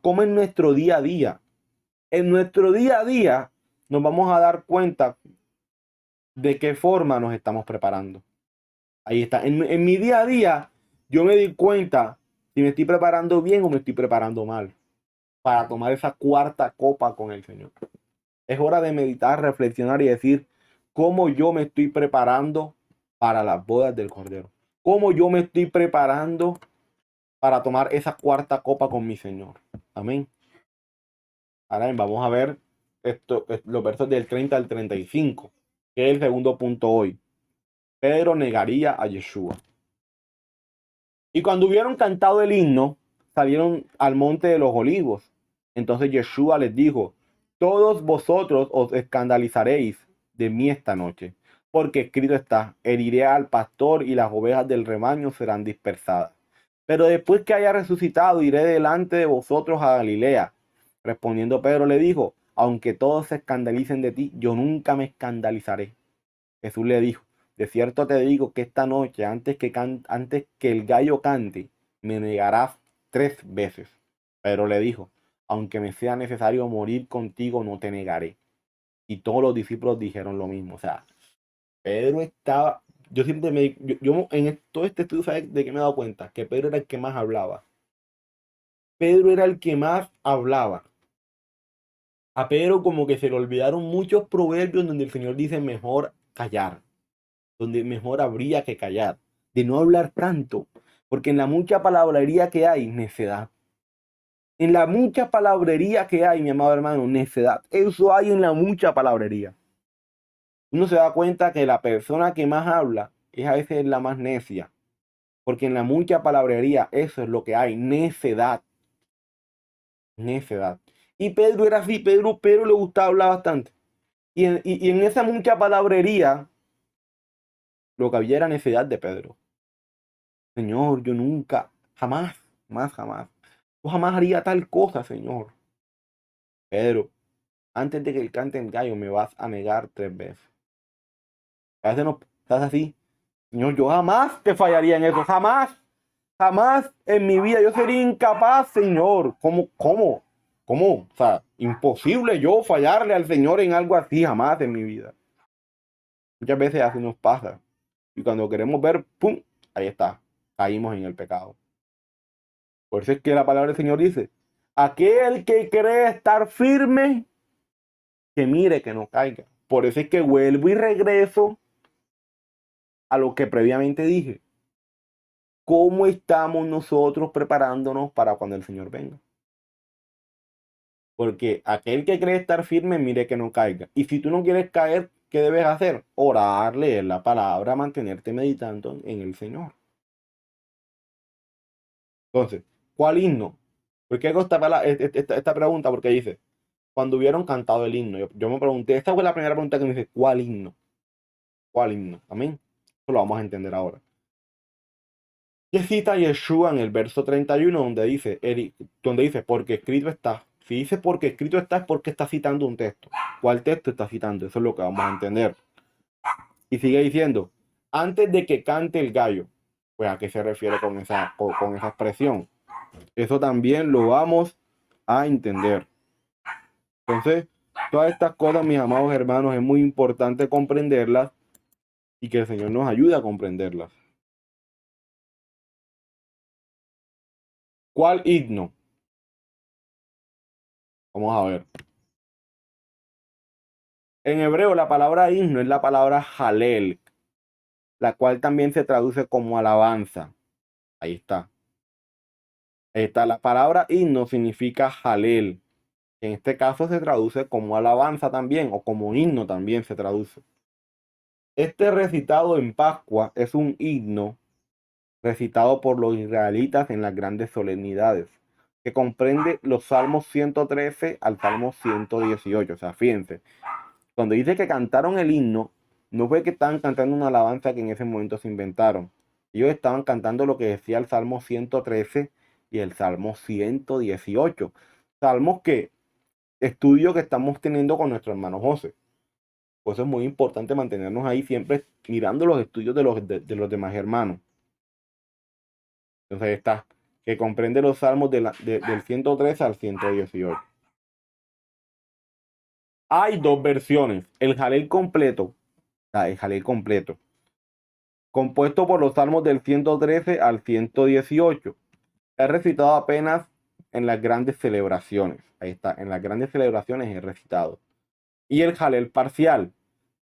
¿Cómo es nuestro día a día? En nuestro día a día nos vamos a dar cuenta de qué forma nos estamos preparando. Ahí está. En mi día a día, yo me di cuenta si me estoy preparando bien o me estoy preparando mal para tomar esa cuarta copa con el Señor. Es hora de meditar, reflexionar y decir cómo yo me estoy preparando para las bodas del Cordero. Cómo yo me estoy preparando para tomar esa cuarta copa con mi Señor. Amén. Ahora bien, vamos a ver los versos del 30 al 35, que es el segundo punto hoy. Pedro negaría a Yeshua. Y cuando hubieron cantado el himno, salieron al monte de los olivos. Entonces Yeshua les dijo, todos vosotros os escandalizaréis de mí esta noche, porque escrito está, heriré al pastor y las ovejas del rebaño serán dispersadas. Pero después que haya resucitado, iré delante de vosotros a Galilea. Respondiendo Pedro le dijo, aunque todos se escandalicen de ti, yo nunca me escandalizaré. Jesús le dijo, de cierto te digo que esta noche, antes que el gallo cante, me negarás 3 veces. Pedro le dijo, aunque me sea necesario morir contigo, no te negaré. Y todos los discípulos dijeron lo mismo. O sea, Pedro estaba, yo siempre yo en todo este estudio, ¿sabes de qué me he dado cuenta? Que Pedro era el que más hablaba. Pedro era el que más hablaba. A Pedro como que se le olvidaron muchos proverbios donde el Señor dice mejor callar, donde mejor habría que callar, de no hablar tanto, porque en la mucha palabrería que hay, necedad. En la mucha palabrería que hay, mi amado hermano, necedad. Eso hay en la mucha palabrería. Uno se da cuenta que la persona que más habla es a veces la más necia, porque en la mucha palabrería eso es lo que hay, necedad. Necedad. Y Pedro era así, Pedro le gustaba hablar bastante. Y en esa mucha palabrería, lo que había era necedad de Pedro. Señor, yo nunca, jamás, jamás. Yo jamás haría tal cosa, Señor. Pedro, antes de que el cante el gallo, me vas a negar 3 veces. A veces no estás así. Señor, yo jamás te fallaría en eso. Jamás. Jamás en mi vida. Yo sería incapaz, Señor. ¿Cómo? O sea, imposible yo fallarle al Señor en algo así. Jamás en mi vida. Muchas veces así nos pasa. Y cuando queremos ver, ¡pum! Ahí está. Caímos en el pecado. Por eso es que la palabra del Señor dice, aquel que cree estar firme, que mire que no caiga. Por eso es que vuelvo y regreso a lo que previamente dije. ¿Cómo estamos nosotros preparándonos para cuando el Señor venga? Porque aquel que cree estar firme, mire que no caiga. Y si tú no quieres caer, ¿qué debes hacer? Orar, leer la palabra, mantenerte meditando en el Señor. Entonces, ¿cuál himno? ¿Por qué hago esta pregunta? Porque dice, cuando hubieron cantado el himno, yo me pregunté, esta fue la primera pregunta que me dice, ¿cuál himno? ¿Cuál himno? Amén. Eso lo vamos a entender ahora. Y cita Yeshua en el verso 31, donde dice, porque escrito está. Si dice porque escrito está, es porque está citando un texto. ¿Cuál texto está citando? Eso es lo que vamos a entender. Y sigue diciendo, antes de que cante el gallo. Pues a qué se refiere con esa expresión. Eso también lo vamos a entender. Entonces, todas estas cosas, mis amados hermanos, es muy importante comprenderlas y que el Señor nos ayude a comprenderlas. ¿Cuál himno? Vamos a ver. En hebreo, la palabra himno es la palabra halel, la cual también se traduce como alabanza. Ahí está. Ahí está. La palabra himno significa halel. En este caso se traduce como alabanza también, o como himno también se traduce. Este recitado en Pascua es un himno recitado por los israelitas en las grandes solemnidades, que comprende los salmos 113 al salmo 118. O sea, fíjense, cuando dice que cantaron el himno, no fue que estaban cantando una alabanza que en ese momento se inventaron. Ellos estaban cantando lo que decía el salmo 113 y el salmo 118. Salmos que estudio que estamos teniendo con nuestro hermano José. Por eso es muy importante mantenernos ahí siempre mirando los estudios de los demás hermanos. Entonces ahí está, que comprende los salmos del 113 al 118. Hay dos versiones. El Jalel completo, compuesto por los salmos del 113 al 118. Es recitado apenas en las grandes celebraciones. Ahí está, en las grandes celebraciones es recitado. Y el Jalel parcial,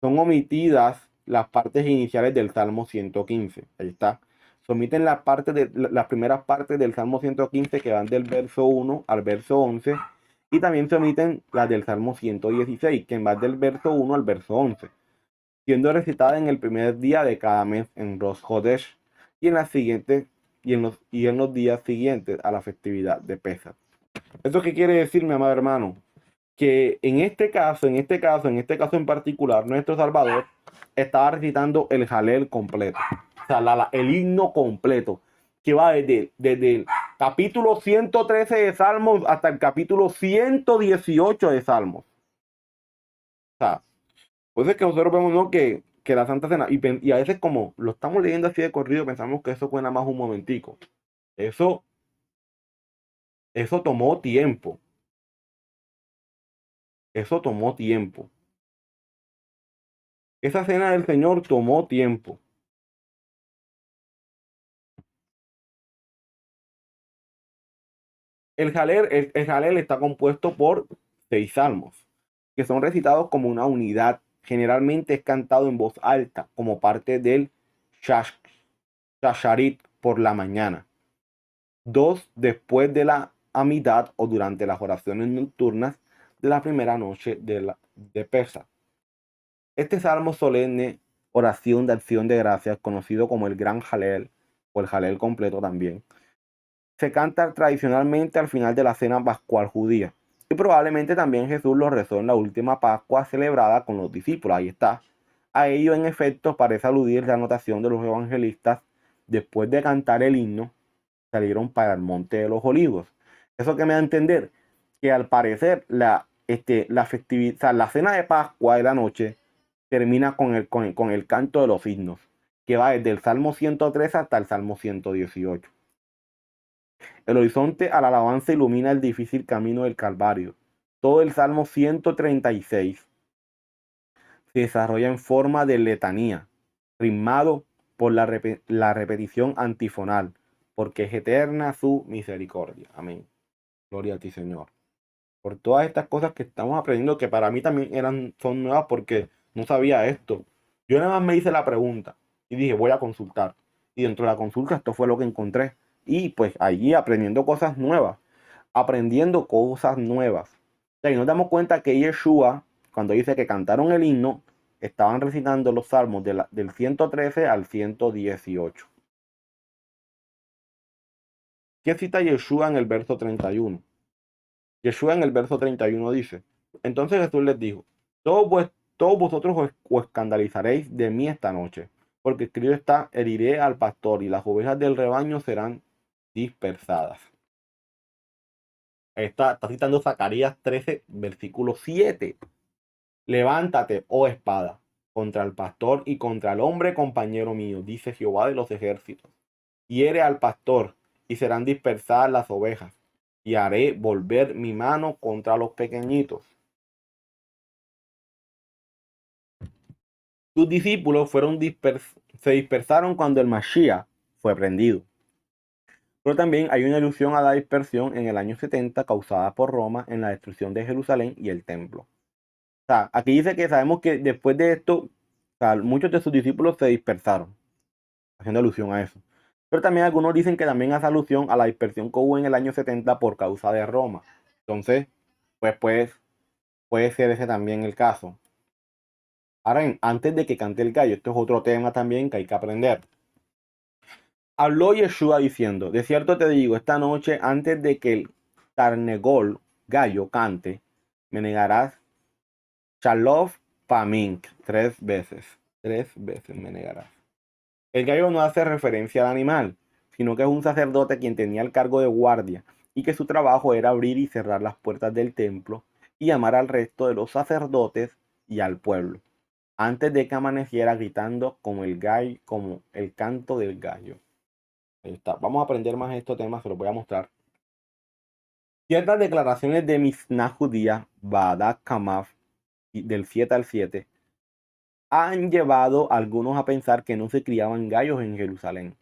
son omitidas las partes iniciales del Salmo 115. Ahí está. Se omiten las primeras partes del Salmo 115 que van del verso 1 al verso 11. Y también se omiten las del Salmo 116, que van del verso 1 al verso 11, siendo recitada en el primer día de cada mes en Rosh Hodesh y en las siguientes y en los días siguientes a la festividad de Pesach. ¿Eso qué quiere decir, mi amado hermano? Que en este caso en particular, nuestro Salvador estaba recitando el Jalel completo, o sea, el himno completo, que va desde el capítulo 113 de Salmos hasta el capítulo 118 de Salmos. O sea, pues es que nosotros vemos, ¿no?, que la Santa Cena, y a veces como lo estamos leyendo así de corrido, pensamos que eso fue nada más un momentico. Eso tomó tiempo. Eso tomó tiempo. Esa cena del Señor tomó tiempo. El Jalel está compuesto por 6 salmos, que son recitados como una unidad. Generalmente es cantado en voz alta, como parte del Shasharit por la mañana. 2 después de la Amidad o durante las oraciones nocturnas de la primera noche de Pesach. Este salmo solemne, oración de acción de gracias, conocido como el Gran Jalel o el Jalel completo también, se canta tradicionalmente al final de la cena pascual judía. Y probablemente también Jesús lo rezó en la última Pascua celebrada con los discípulos. Ahí está. A ello, en efecto, parece aludir la anotación de los evangelistas. Después de cantar el himno, salieron para el monte de los olivos. Eso que me da a entender que al parecer la festividad, o sea, la cena de Pascua de la noche termina con el canto de los himnos, que va desde el Salmo 103 hasta el Salmo 118. El horizonte a la alabanza ilumina el difícil camino del Calvario. Todo el Salmo 136 se desarrolla en forma de letanía, ritmado por la repetición antifonal, porque es eterna su misericordia. Amén. Gloria a ti, Señor. por todas estas cosas que estamos aprendiendo, que para mí también son nuevas porque no sabía esto. Yo nada más me hice la pregunta y dije, voy a consultar. Y dentro de la consulta esto fue lo que encontré. Y pues allí aprendiendo cosas nuevas, aprendiendo cosas nuevas. O sea, y nos damos cuenta que Yeshua, cuando dice que cantaron el himno, estaban recitando los salmos del 113 al 118. ¿Qué cita Yeshua en el verso 31? Yeshua en el verso 31 dice, entonces Jesús les dijo, todos vosotros os escandalizaréis de mí esta noche, porque escrito está, heriré al pastor y las ovejas del rebaño serán dispersadas. Está citando Zacarías 13, versículo 7. Levántate, oh espada, contra el pastor y contra el hombre compañero mío, dice Jehová de los ejércitos. Hiere al pastor y serán dispersadas las ovejas, y haré volver mi mano contra los pequeñitos. Sus discípulos se dispersaron cuando el Mashiach fue prendido. Pero también hay una alusión a la dispersión en el año 70 causada por Roma en la destrucción de Jerusalén y el templo. O sea, aquí dice que sabemos que después de esto, o sea, muchos de sus discípulos se dispersaron, haciendo alusión a eso. Pero también algunos dicen que también hace alusión a la dispersión que hubo en el año 70 por causa de Roma. Entonces, pues puede ser ese también el caso. Ahora bien, antes de que cante el gallo, esto es otro tema también que hay que aprender. Habló Yeshua diciendo, de cierto te digo, esta noche antes de que el Tarnegol, gallo, cante, me negarás Shalof Pamink, 3 veces. 3 veces me negarás. El gallo no hace referencia al animal, sino que es un sacerdote quien tenía el cargo de guardia y que su trabajo era abrir y cerrar las puertas del templo y llamar al resto de los sacerdotes y al pueblo, antes de que amaneciera gritando como el gallo, como el canto del gallo. Ahí está. Vamos a aprender más de estos temas, se los voy a mostrar. Ciertas declaraciones de Mishnah judía, Baadat Kamaf, del 7 al 7, han llevado a algunos a pensar que no se criaban gallos en Jerusalén,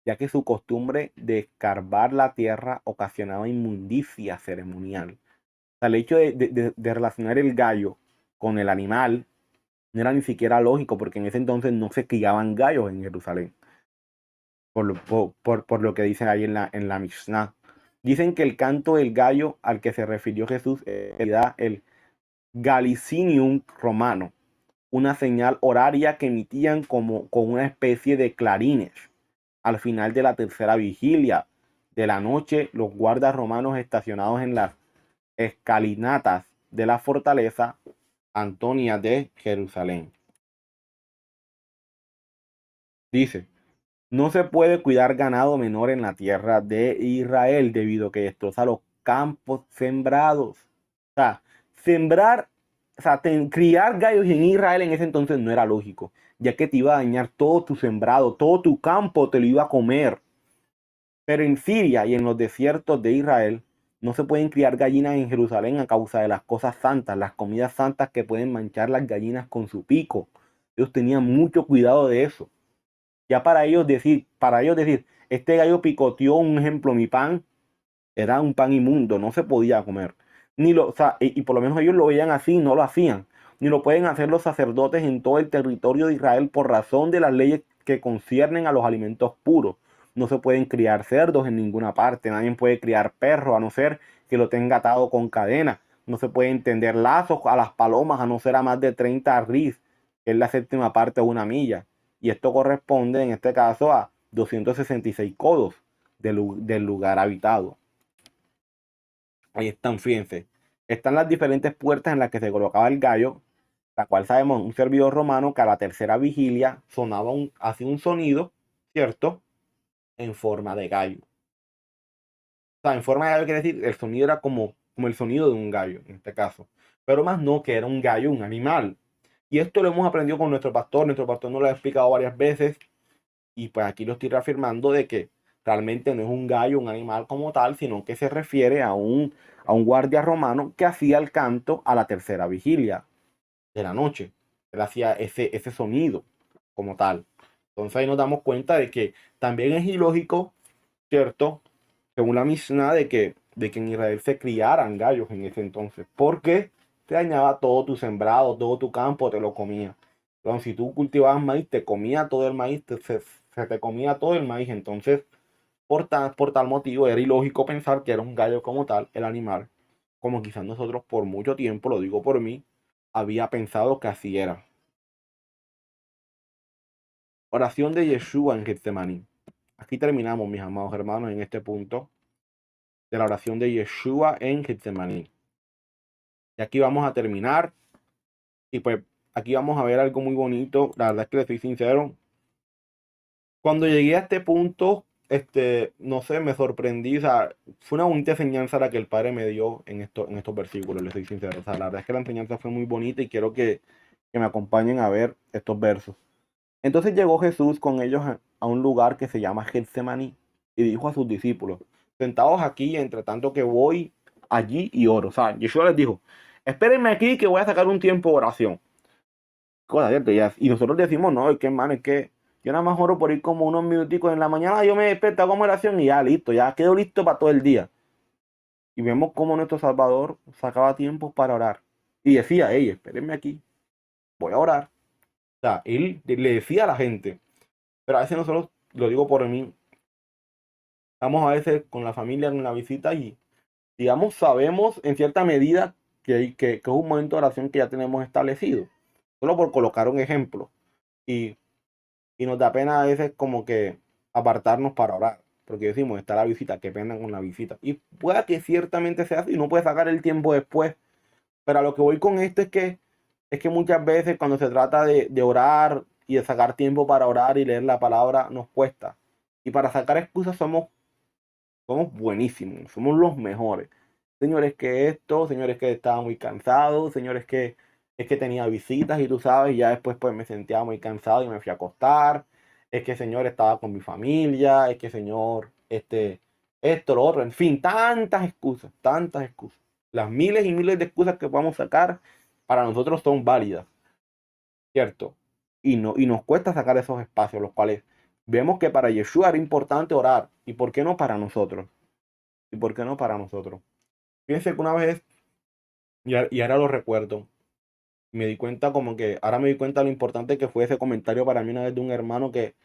ya que su costumbre de escarbar la tierra ocasionaba inmundicia ceremonial. O sea, el hecho de relacionar el gallo con el animal no era ni siquiera lógico, porque en ese entonces no se criaban gallos en Jerusalén, por lo que dicen ahí en la Mishnah. Dicen que el canto del gallo al que se refirió Jesús era el Galicinium romano, una señal horaria que emitían con una especie de clarines. Al final de la tercera vigilia de la noche, los guardas romanos estacionados en las escalinatas de la fortaleza Antonia de Jerusalén. Dice, no se puede cuidar ganado menor en la tierra de Israel debido a que destroza los campos sembrados. O sea, sembrar, o sea, criar gallos en Israel en ese entonces no era lógico, ya que te iba a dañar todo tu sembrado, todo tu campo te lo iba a comer. Pero en Siria y en los desiertos de Israel no se pueden criar gallinas en Jerusalén a causa de las cosas santas, las comidas santas que pueden manchar las gallinas con su pico. Ellos tenían mucho cuidado de eso. Ya para ellos decir, este gallo picoteó, un ejemplo, mi pan, era un pan inmundo, no se podía comer. O sea, y por lo menos ellos lo veían así, no lo hacían. Ni lo pueden hacer los sacerdotes en todo el territorio de Israel por razón de las leyes que conciernen a los alimentos puros. No se pueden criar cerdos en ninguna parte, nadie puede criar perros a no ser que lo tenga atado con cadena. No se pueden tender lazos a las palomas a no ser a más de 30 ris, que es la séptima parte de una milla. Y esto corresponde en este caso a 266 codos del lugar habitado. Ahí están, fíjense. Están las diferentes puertas en las que se colocaba el gallo, la cual sabemos un servidor romano que a la tercera vigilia hacía un sonido, ¿cierto? En forma de gallo. O sea, en forma de gallo quiere decir, el sonido era como el sonido de un gallo, en este caso. Pero más no que era un gallo, un animal. Y esto lo hemos aprendido con nuestro pastor nos lo ha explicado varias veces. Y pues aquí lo estoy reafirmando de que realmente no es un gallo, un animal como tal, sino que se refiere a un guardia romano que hacía el canto a la tercera vigilia de la noche. Él hacía ese sonido como tal. Entonces ahí nos damos cuenta de que también es ilógico, ¿cierto? Según la Mishnah, de que de que en Israel se criaran gallos en ese entonces, porque te dañaba todo tu sembrado, todo tu campo, te lo comía. Entonces, si tú cultivabas maíz, te comía todo el maíz, se te comía todo el maíz. Entonces, por tal motivo, era ilógico pensar que era un gallo como tal, el animal, como quizás nosotros por mucho tiempo, lo digo por mí, había pensado que así era. Oración de Yeshua en Getsemaní. Aquí terminamos, mis amados hermanos, en este punto de la oración de Yeshua en Getsemaní. Y aquí vamos a terminar. Y pues aquí vamos a ver algo muy bonito. La verdad es que le soy sincero. Cuando llegué a este punto, no sé, me sorprendí. O sea, fue una bonita enseñanza la que el Padre me dio en estos versículos, le soy sincero. O sea, la verdad es que la enseñanza fue muy bonita y quiero que me acompañen a ver estos versos. Entonces llegó Jesús con ellos a un lugar que se llama Getsemaní y dijo a sus discípulos, sentados aquí, entre tanto que voy allí y oro. O sea, Yeshua les dijo, espérenme aquí que voy a sacar un tiempo de oración. Cosa cierta, y nosotros decimos, no, es que hermano, es que yo nada más oro por ir como unos minuticos en la mañana, yo me despierto, hago mi oración y ya listo, ya quedo listo para todo el día. Y vemos cómo nuestro Salvador sacaba tiempo para orar. Y decía, hey, espérenme aquí, voy a orar. O sea, él le decía a la gente, pero a veces nosotros, lo digo por mí, estamos a veces con la familia en la visita y, digamos, sabemos en cierta medida que es un momento de oración que ya tenemos establecido. Solo por colocar un ejemplo. Y nos da pena a veces como que apartarnos para orar. Porque decimos, está la visita, qué pena con la visita. Y pueda que ciertamente sea así, no puede sacar el tiempo después. Pero a lo que voy con esto es que muchas veces cuando se trata de orar y de sacar tiempo para orar y leer la palabra, nos cuesta. Y para sacar excusas somos buenísimos, somos los mejores. Señores que esto, señores que estaba muy cansado, señores que es que tenía visitas y tú sabes, ya después pues me sentía muy cansado y me fui a acostar. Es que señor estaba con mi familia, es que señor, esto, lo otro, en fin, tantas excusas, tantas excusas. Las miles y miles de excusas que podamos sacar para nosotros son válidas, ¿cierto? Y nos cuesta sacar esos espacios, los cuales vemos que para Yeshua era importante orar. ¿Y por qué no para nosotros? ¿Y por qué no para nosotros? Fíjense que una vez, y ahora lo recuerdo, me di cuenta como que, ahora me di cuenta lo importante que fue ese comentario para mí una vez de un hermano que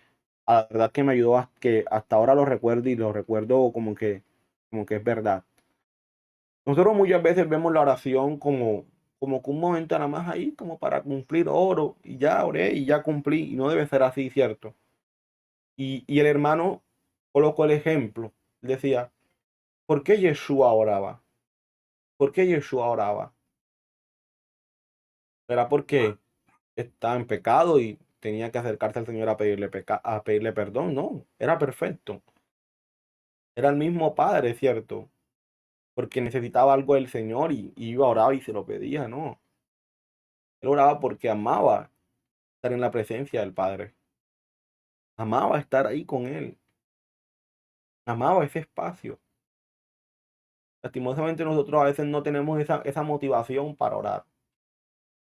a la verdad que me ayudó a que hasta ahora lo recuerdo y lo recuerdo como que es verdad. Nosotros muchas veces vemos la oración como que un momento nada más ahí, como para cumplir oro, y ya oré y ya cumplí, y no debe ser así, ¿cierto? Y el hermano colocó el ejemplo, decía, ¿por qué Yeshua oraba? ¿Por qué Yeshua oraba? ¿Era porque estaba en pecado y tenía que acercarse al Señor a pedirle perdón? No, era perfecto. Era el mismo Padre, ¿cierto? Porque necesitaba algo del Señor y iba a orar y se lo pedía, ¿no? Él oraba porque amaba estar en la presencia del Padre. Amaba estar ahí con Él. Amaba ese espacio. Lastimosamente nosotros a veces no tenemos esa motivación para orar.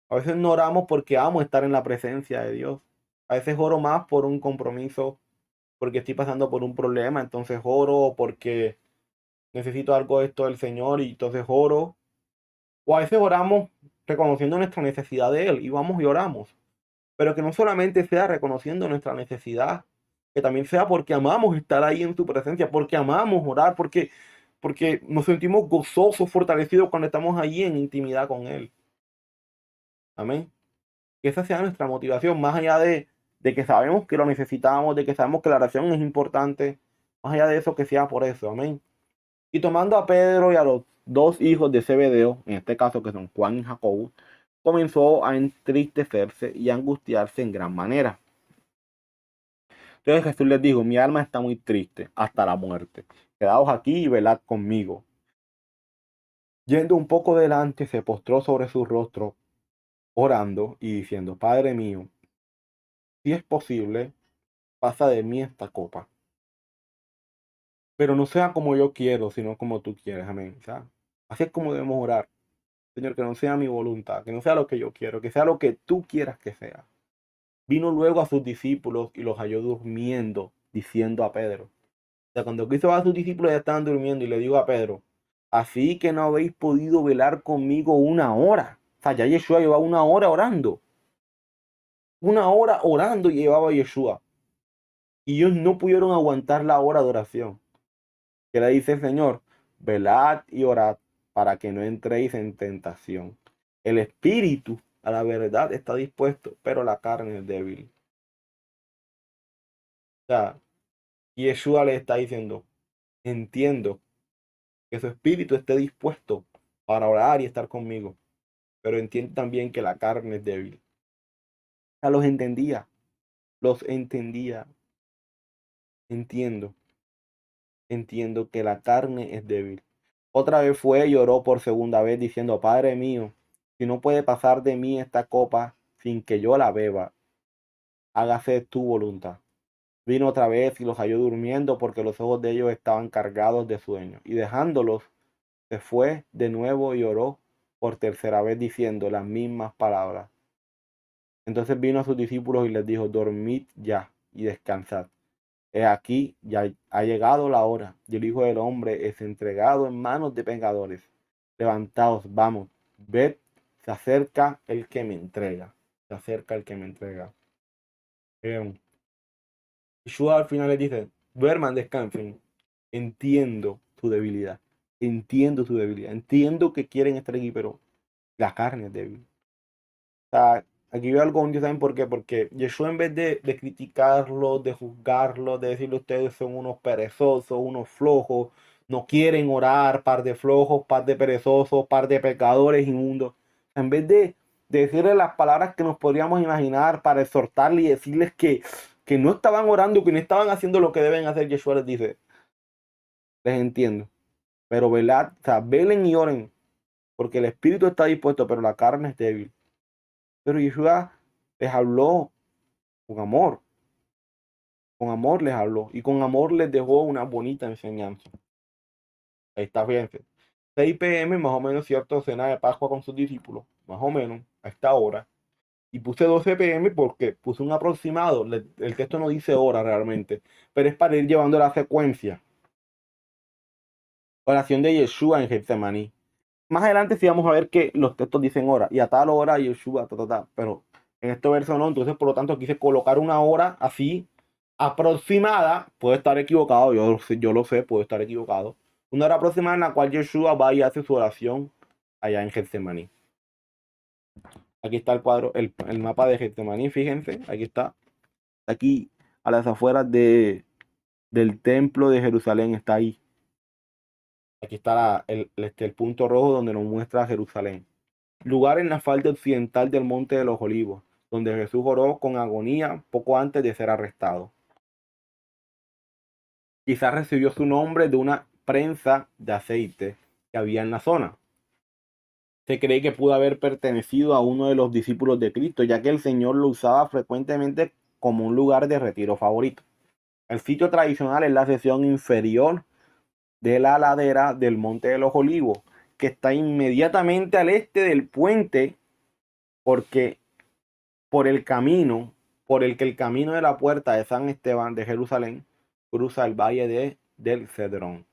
A veces no oramos porque amo estar en la presencia de Dios. A veces oro más por un compromiso, porque estoy pasando por un problema, entonces oro, porque necesito algo de esto del Señor y entonces oro. O a veces oramos reconociendo nuestra necesidad de Él y vamos y oramos. Pero que no solamente sea reconociendo nuestra necesidad, que también sea porque amamos estar ahí en su presencia, porque amamos orar, porque nos sentimos gozosos, fortalecidos cuando estamos ahí en intimidad con Él. Amén. Que esa sea nuestra motivación, más allá de que sabemos que lo necesitamos, de que sabemos que la oración es importante, más allá de eso, que sea por eso. Amén. Y tomando a Pedro y a los dos hijos de Zebedeo, en este caso que son Juan y Jacobo, comenzó a entristecerse y a angustiarse en gran manera. Entonces Jesús les dijo, mi alma está muy triste hasta la muerte. Quedaos aquí y velad conmigo. Yendo un poco delante, se postró sobre su rostro, orando y diciendo, Padre mío, si es posible, pasa de mí esta copa. Pero no sea como yo quiero, sino como tú quieres. Amén. O sea, así es como debemos orar. Señor, que no sea mi voluntad, que no sea lo que yo quiero, que sea lo que tú quieras que sea. Vino luego a sus discípulos y los halló durmiendo, diciendo a Pedro. O sea, cuando Cristo va a sus discípulos ya estaban durmiendo y le digo a Pedro, Así que no habéis podido velar conmigo una hora. O sea, ya Yeshua llevaba una hora orando. Una hora orando llevaba Yeshua. Y ellos no pudieron aguantar la hora de oración. Que le dice el Señor, velad y orad para que no entréis en tentación. El espíritu a la verdad está dispuesto, pero la carne es débil. O sea, Yeshua le está diciendo, entiendo que su espíritu esté dispuesto para orar y estar conmigo, pero entiendo también que la carne es débil. O sea, los entendía. Entiendo que la carne es débil. Otra vez fue y oró por segunda vez diciendo, Padre mío, si no puede pasar de mí esta copa sin que yo la beba, hágase tu voluntad. Vino otra vez y los halló durmiendo porque los ojos de ellos estaban cargados de sueño. Y dejándolos, se fue de nuevo y oró por tercera vez diciendo las mismas palabras. Entonces vino a sus discípulos y les dijo, dormid ya y descansad. He aquí, ya ha llegado la hora, y el Hijo del Hombre es entregado en manos de pecadores. Levantaos, vamos, ved, se acerca el que me entrega. Se acerca el que me entrega. Yeshua al final les dice, duerman, descansen. Entiendo su debilidad. Entiendo su debilidad. Entiendo que quieren estar aquí, pero la carne es débil. O sea, aquí veo algo, ¿saben por qué? Porque Yeshua en vez de criticarlos, de juzgarlos, de decirle ustedes son unos perezosos, unos flojos, no quieren orar, par de flojos, par de perezosos, par de pecadores inmundos. En vez de decirles las palabras que nos podríamos imaginar para exhortarles y decirles que no estaban orando, que no estaban haciendo lo que deben hacer, Yeshua les dice, les entiendo, pero velad, o sea, velen y oren, porque el espíritu está dispuesto, pero la carne es débil. Pero Yeshua les habló con amor les habló y con amor les dejó una bonita enseñanza. Ahí está, fíjense. 6 p.m. más o menos, cierto, cena de Pascua con sus discípulos, más o menos, a esta hora. Y puse 12 p.m. porque puse un aproximado. El texto no dice hora realmente, pero es para ir llevando la secuencia. Oración de Yeshua en Getsemaní. Más adelante sí vamos a ver que los textos dicen hora, y a tal hora Yeshua, pero en este verso no, entonces por lo tanto quise colocar una hora así aproximada, puede estar equivocado, yo lo sé, puedo estar equivocado, una hora aproximada en la cual Yeshua va y hace su oración allá en Getsemaní. Aquí está el cuadro, el mapa de Getsemaní, fíjense, aquí está, aquí a las afueras del templo de Jerusalén, está ahí. Aquí está el punto rojo donde nos muestra Jerusalén. Lugar en la falda occidental del Monte de los Olivos, donde Jesús oró con agonía poco antes de ser arrestado. Quizás recibió su nombre de una prensa de aceite que había en la zona. Se cree que pudo haber pertenecido a uno de los discípulos de Cristo, ya que el Señor lo usaba frecuentemente como un lugar de retiro favorito. El sitio tradicional es la sección inferior de la ladera del Monte de los Olivos, que está inmediatamente al este del puente, porque por el camino, por el que el camino de la puerta de San Esteban de Jerusalén cruza el valle del Cedrón.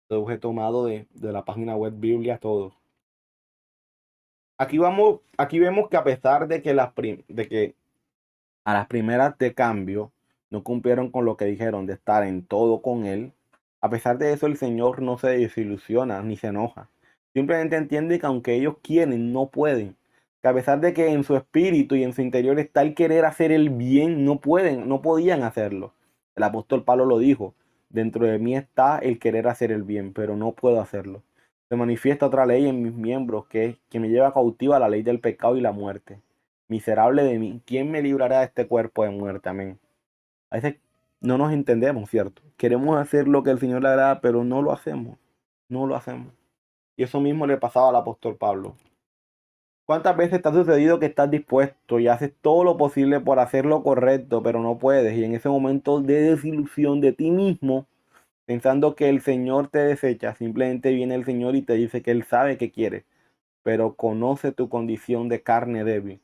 Todo es tomado de la página web Biblia Todo. Aquí vemos que a pesar de que a las primeras de cambio no cumplieron con lo que dijeron de estar en todo con él, a pesar de eso el Señor no se desilusiona ni se enoja. Simplemente entiende que aunque ellos quieren, no pueden. Que a pesar de que en su espíritu y en su interior está el querer hacer el bien, no podían hacerlo. El apóstol Pablo lo dijo, dentro de mí está el querer hacer el bien, pero no puedo hacerlo. Se manifiesta otra ley en mis miembros que me lleva cautiva a la ley del pecado y la muerte. Miserable de mí, ¿quién me librará de este cuerpo de muerte? Amén. A veces no nos entendemos, ¿cierto? Queremos hacer lo que el Señor le agrada, pero no lo hacemos. No lo hacemos. Y eso mismo le pasaba al apóstol Pablo. ¿Cuántas veces te ha sucedido que estás dispuesto y haces todo lo posible por hacer lo correcto, pero no puedes? Y en ese momento de desilusión de ti mismo, pensando que el Señor te desecha, simplemente viene el Señor y te dice que Él sabe que quiere, pero conoce tu condición de carne débil.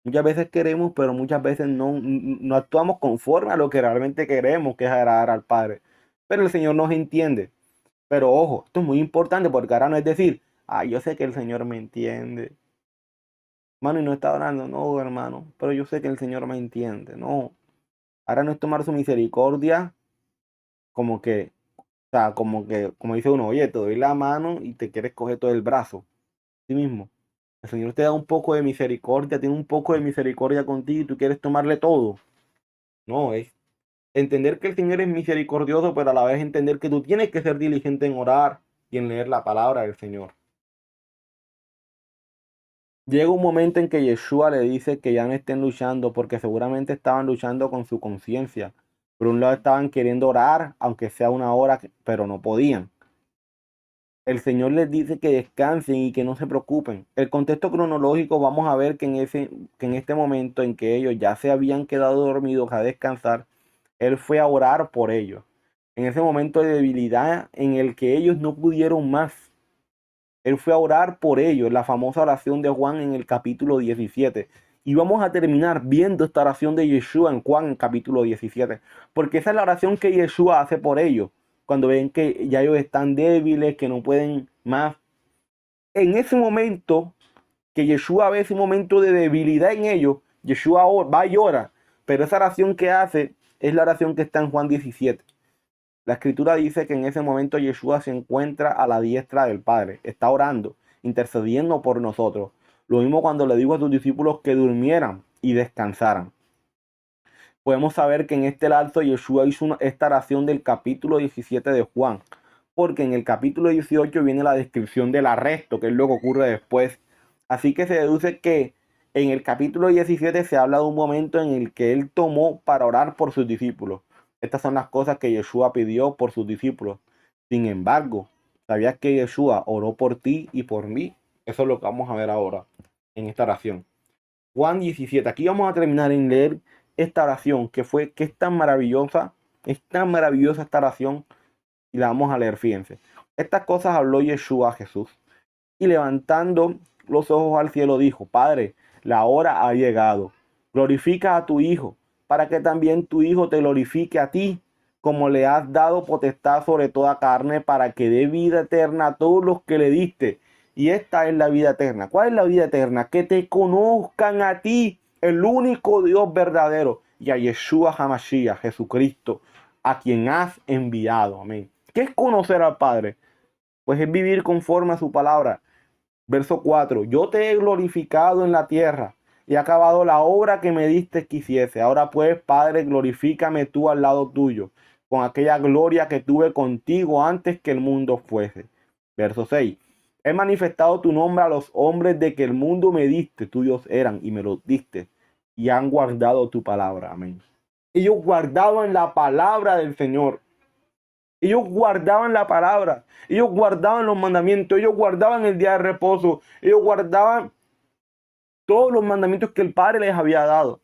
Muchas veces queremos, pero muchas veces no actuamos conforme a lo que realmente queremos, que es agradar al Padre. Pero el Señor nos entiende. Pero ojo, esto es muy importante porque ahora no es decir, yo sé que el Señor me entiende. Mano, y no está orando, no, hermano, pero yo sé que el Señor me entiende, no. Ahora no es tomar su misericordia como que, o sea, como dice uno, oye, te doy la mano y te quieres coger todo el brazo. Sí mismo. El Señor te da un poco de misericordia, tiene un poco de misericordia contigo y tú quieres tomarle todo. No, es entender que el Señor es misericordioso, pero a la vez entender que tú tienes que ser diligente en orar y en leer la palabra del Señor. Llega un momento en que Yeshua le dice que ya no estén luchando porque seguramente estaban luchando con su conciencia. Por un lado estaban queriendo orar, aunque sea una hora, pero no podían. El Señor les dice que descansen y que no se preocupen. El contexto cronológico vamos a ver que en este momento en que ellos ya se habían quedado dormidos a descansar, Él fue a orar por ellos. En ese momento de debilidad en el que ellos no pudieron más, Él fue a orar por ellos, la famosa oración de Juan en el capítulo 17. Y vamos a terminar viendo esta oración de Yeshua en Juan en capítulo 17. Porque esa es la oración que Yeshua hace por ellos. Cuando ven que ya ellos están débiles, que no pueden más. En ese momento, que Yeshua ve ese momento de debilidad en ellos, Yeshua va y ora. Pero esa oración que hace es la oración que está en Juan 17. La escritura dice que en ese momento Yeshua se encuentra a la diestra del Padre, está orando, intercediendo por nosotros. Lo mismo cuando le digo a sus discípulos que durmieran y descansaran. Podemos saber que en este lapso Yeshua hizo esta oración del capítulo 17 de Juan, porque en el capítulo 18 viene la descripción del arresto, que es lo que ocurre después. Así que se deduce que en el capítulo 17 se habla de un momento en el que él tomó para orar por sus discípulos. Estas son las cosas que Yeshua pidió por sus discípulos. Sin embargo, ¿sabías que Yeshua oró por ti y por mí? Eso es lo que vamos a ver ahora en esta oración. Juan 17. Aquí vamos a terminar en leer esta oración que es tan maravillosa esta oración y la vamos a leer, fíjense. Estas cosas habló Yeshua a Jesús y levantando los ojos al cielo dijo, Padre, la hora ha llegado, glorifica a tu Hijo, para que también tu Hijo te glorifique a ti, como le has dado potestad sobre toda carne, para que dé vida eterna a todos los que le diste. Y esta es la vida eterna. ¿Cuál es la vida eterna? Que te conozcan a ti, el único Dios verdadero, y a Yeshua HaMashiach, Jesucristo, a quien has enviado. Amén. ¿Qué es conocer al Padre? Pues es vivir conforme a su palabra. Verso 4. Yo te he glorificado en la tierra y he acabado la obra que me diste que hiciese. Ahora pues, Padre, glorifícame tú al lado tuyo, con aquella gloria que tuve contigo antes que el mundo fuese. Verso 6. He manifestado tu nombre a los hombres de que el mundo me diste, tuyos eran y me los diste, y han guardado tu palabra. Amén. Ellos guardaban la palabra del Señor. Ellos guardaban la palabra, ellos guardaban los mandamientos, ellos guardaban el día de reposo, ellos guardaban todos los mandamientos que el Padre les había dado.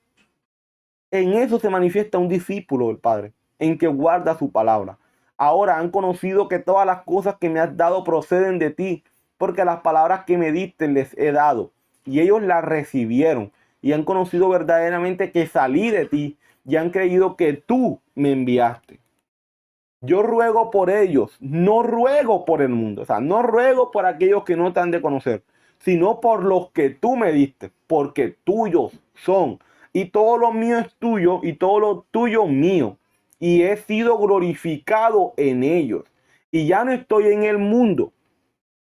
En eso se manifiesta un discípulo del Padre, en que guarda su palabra. Ahora han conocido que todas las cosas que me has dado proceden de ti, porque las palabras que me diste les he dado, y ellos las recibieron, y han conocido verdaderamente que salí de ti, y han creído que tú me enviaste. Yo ruego por ellos, no ruego por el mundo, o sea, no ruego por aquellos que no te han de conocer, sino por los que tú me diste, porque tuyos son. Y todo lo mío es tuyo y todo lo tuyo mío. Y he sido glorificado en ellos. Y ya no estoy en el mundo,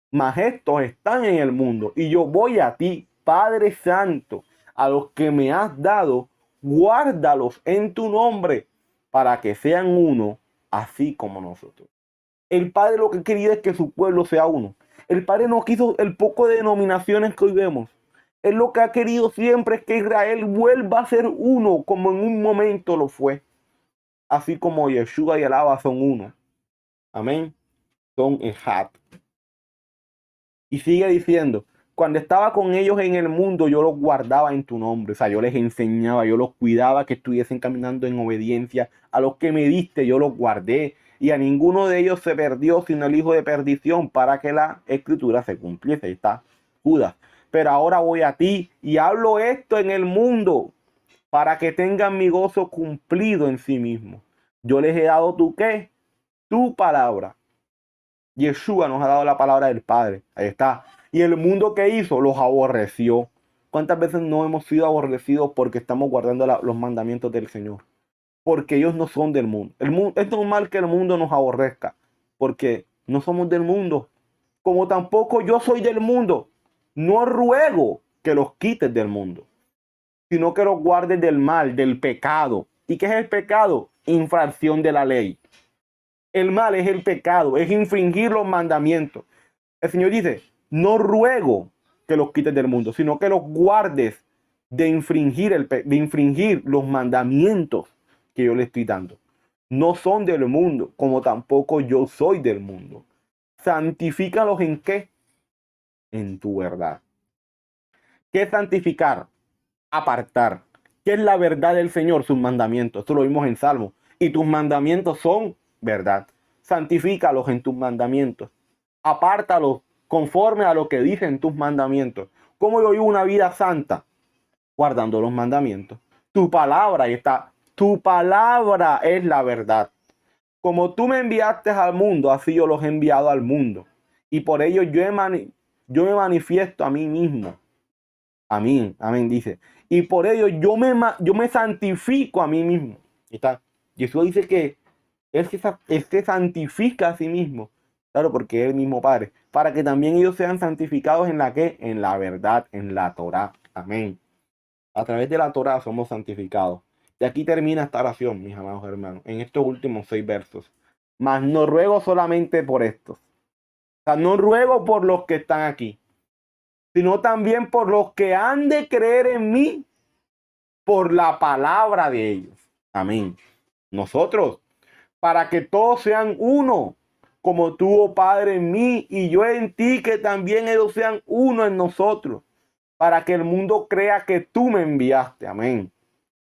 mas estos están en el mundo. Y yo voy a ti, Padre Santo, a los que me has dado, guárdalos en tu nombre, para que sean uno así como nosotros. El Padre lo que quería es que su pueblo sea uno. El Padre no quiso el poco de denominaciones que hoy vemos. Él lo que ha querido siempre es que Israel vuelva a ser uno, como en un momento lo fue. Así como Yeshua y Alaba son uno. Amén. Son Ejad. Y sigue diciendo, cuando estaba con ellos en el mundo, yo los guardaba en tu nombre. O sea, yo les enseñaba, yo los cuidaba que estuviesen caminando en obediencia. A los que me diste, yo los guardé. Y a ninguno de ellos se perdió, sino el hijo de perdición, para que la escritura se cumpliese. Ahí está Judas. Pero ahora voy a ti y hablo esto en el mundo, para que tengan mi gozo cumplido en sí mismo. Yo les he dado tu qué, tu palabra. Yeshua nos ha dado la palabra del Padre. Ahí está. Y el mundo que hizo los aborreció. ¿Cuántas veces no hemos sido aborrecidos porque estamos guardando los mandamientos del Señor? Porque ellos no son del mundo. Es normal que el mundo nos aborrezca, porque no somos del mundo. Como tampoco yo soy del mundo. No ruego que los quites del mundo, sino que los guardes del mal, del pecado. ¿Y qué es el pecado? Infracción de la ley. El mal es el pecado, es infringir los mandamientos. El Señor dice, no ruego que los quites del mundo, sino que los guardes de infringir los mandamientos que yo le estoy dando. No son del mundo, como tampoco yo soy del mundo. Santifícalos ¿en qué? En tu verdad. ¿Qué es santificar? Apartar. ¿Qué es la verdad del Señor? Sus mandamientos. Esto lo vimos en Salmo. Y tus mandamientos son verdad. Santifícalos en tus mandamientos. Apártalos conforme a lo que dicen tus mandamientos. ¿Cómo yo vivo una vida santa? Guardando los mandamientos. Tu palabra, ahí está. Tu palabra es la verdad. Como tú me enviaste al mundo, así yo los he enviado al mundo. Y por ello yo me manifiesto a mí mismo. Amén, amén, dice. Y por ello yo me santifico a mí mismo. ¿Está? Jesús dice que él se santifica a sí mismo. Claro, porque es el mismo Padre. Para que también ellos sean santificados en la que, en la verdad, en la Torá. Amén. A través de la Torá somos santificados. Y aquí termina esta oración, mis amados hermanos, en estos últimos 6 versos. Mas no ruego solamente por estos. O sea, no ruego por los que están aquí, sino también por los que han de creer en mí por la palabra de ellos. Amén. Nosotros, para que todos sean uno, como tú, oh Padre, en mí y yo en ti, que también ellos sean uno en nosotros, para que el mundo crea que tú me enviaste. Amén.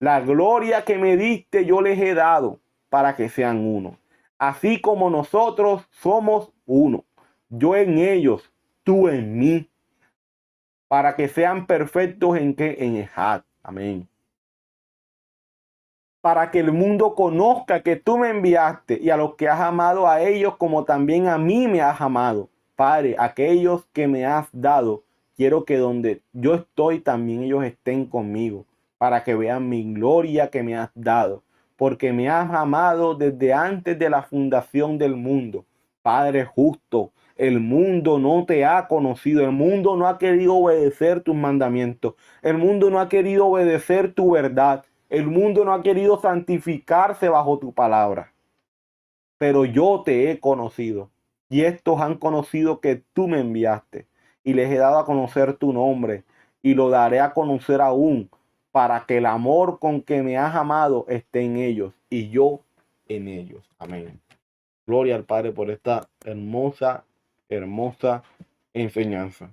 La gloria que me diste yo les he dado, para que sean uno, así como nosotros somos uno. Yo en ellos, tú en mí, para que sean perfectos en que en Ejad. Amén. Para que el mundo conozca que tú me enviaste y a los que has amado a ellos como también a mí me has amado. Padre, aquellos que me has dado, quiero que donde yo estoy también ellos estén conmigo, para que vean mi gloria que me has dado, porque me has amado desde antes de la fundación del mundo. Padre justo, el mundo no te ha conocido, el mundo no ha querido obedecer tus mandamientos, el mundo no ha querido obedecer tu verdad, el mundo no ha querido santificarse bajo tu palabra, pero yo te he conocido y estos han conocido que tú me enviaste y les he dado a conocer tu nombre y lo daré a conocer aún para que el amor con que me has amado esté en ellos y yo en ellos. Amén. Gloria al Padre por esta hermosa, hermosa enseñanza.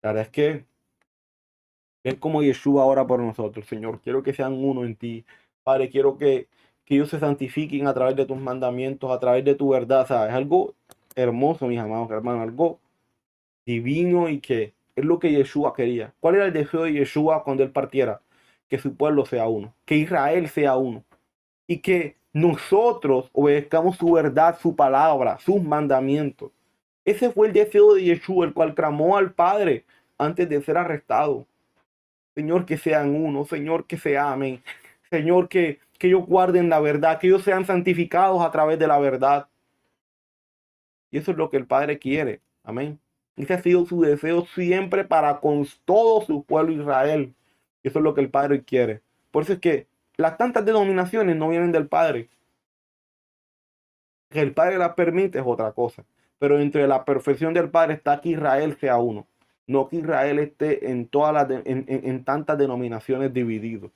La verdad es que es como Yeshua ahora por nosotros, Señor. Quiero que sean uno en ti. Padre, quiero que ellos se santifiquen a través de tus mandamientos, a través de tu verdad. O sea, es algo hermoso, mis amados hermanos, algo divino y que es lo que Yeshua quería. ¿Cuál era el deseo de Yeshua cuando él partiera? Que su pueblo sea uno, que Israel sea uno y que nosotros obedezcamos su verdad, su palabra, sus mandamientos. Ese fue el deseo de Yeshua, el cual clamó al Padre antes de ser arrestado. Señor, que sean uno, Señor, que se amen, Señor, que ellos guarden la verdad, que ellos sean santificados a través de la verdad. Y eso es lo que el Padre quiere. Amén. Ese ha sido su deseo siempre para con todo su pueblo Israel. Eso es lo que el Padre quiere. Por eso es que las tantas denominaciones no vienen del Padre. Que el Padre las permite es otra cosa. Pero entre la perfección del Padre está que Israel sea uno. No que Israel esté en en tantas denominaciones dividido.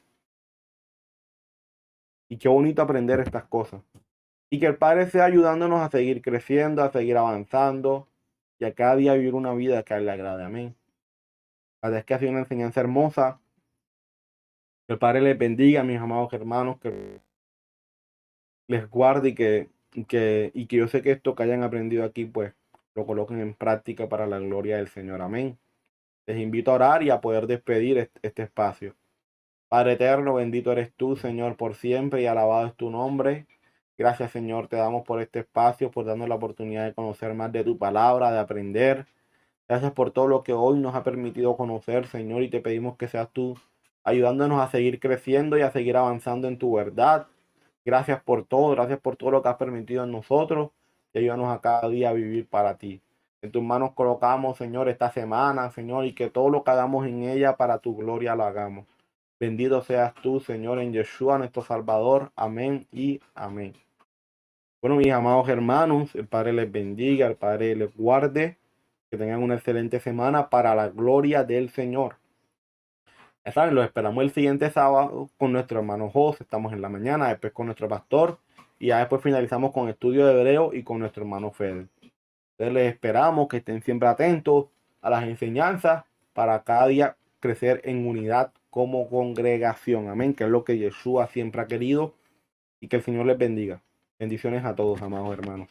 Y qué bonito aprender estas cosas. Y que el Padre sea ayudándonos a seguir creciendo, a seguir avanzando y a cada día vivir una vida que a Él le agrade. Amén. La verdad es que ha sido una enseñanza hermosa. Que el Padre les bendiga, mis amados hermanos, que les guarde y que yo sé que esto que hayan aprendido aquí, pues lo coloquen en práctica para la gloria del Señor. Amén. Les invito a orar y a poder despedir este espacio. Padre eterno, bendito eres tú, Señor, por siempre y alabado es tu nombre. Gracias, Señor, te damos por este espacio, por darnos la oportunidad de conocer más de tu palabra, de aprender. Gracias por todo lo que hoy nos ha permitido conocer, Señor, y te pedimos que seas tú ayudándonos a seguir creciendo y a seguir avanzando en tu verdad. Gracias por todo lo que has permitido en nosotros y ayúdanos a cada día a vivir para ti. En tus manos colocamos, Señor, esta semana, Señor, y que todo lo que hagamos en ella para tu gloria lo hagamos. Bendito seas tú, Señor, en Yeshua, nuestro Salvador. Amén y amén. Bueno, mis amados hermanos, el Padre les bendiga, el Padre les guarde, que tengan una excelente semana para la gloria del Señor. Ya saben, los esperamos el siguiente sábado con nuestro hermano José. Estamos en la mañana, después con nuestro pastor y ya después finalizamos con estudio de hebreo y con nuestro hermano Fede. Entonces les esperamos que estén siempre atentos a las enseñanzas para cada día crecer en unidad como congregación. Amén, que es lo que Yeshua siempre ha querido y que el Señor les bendiga. Bendiciones a todos, amados hermanos.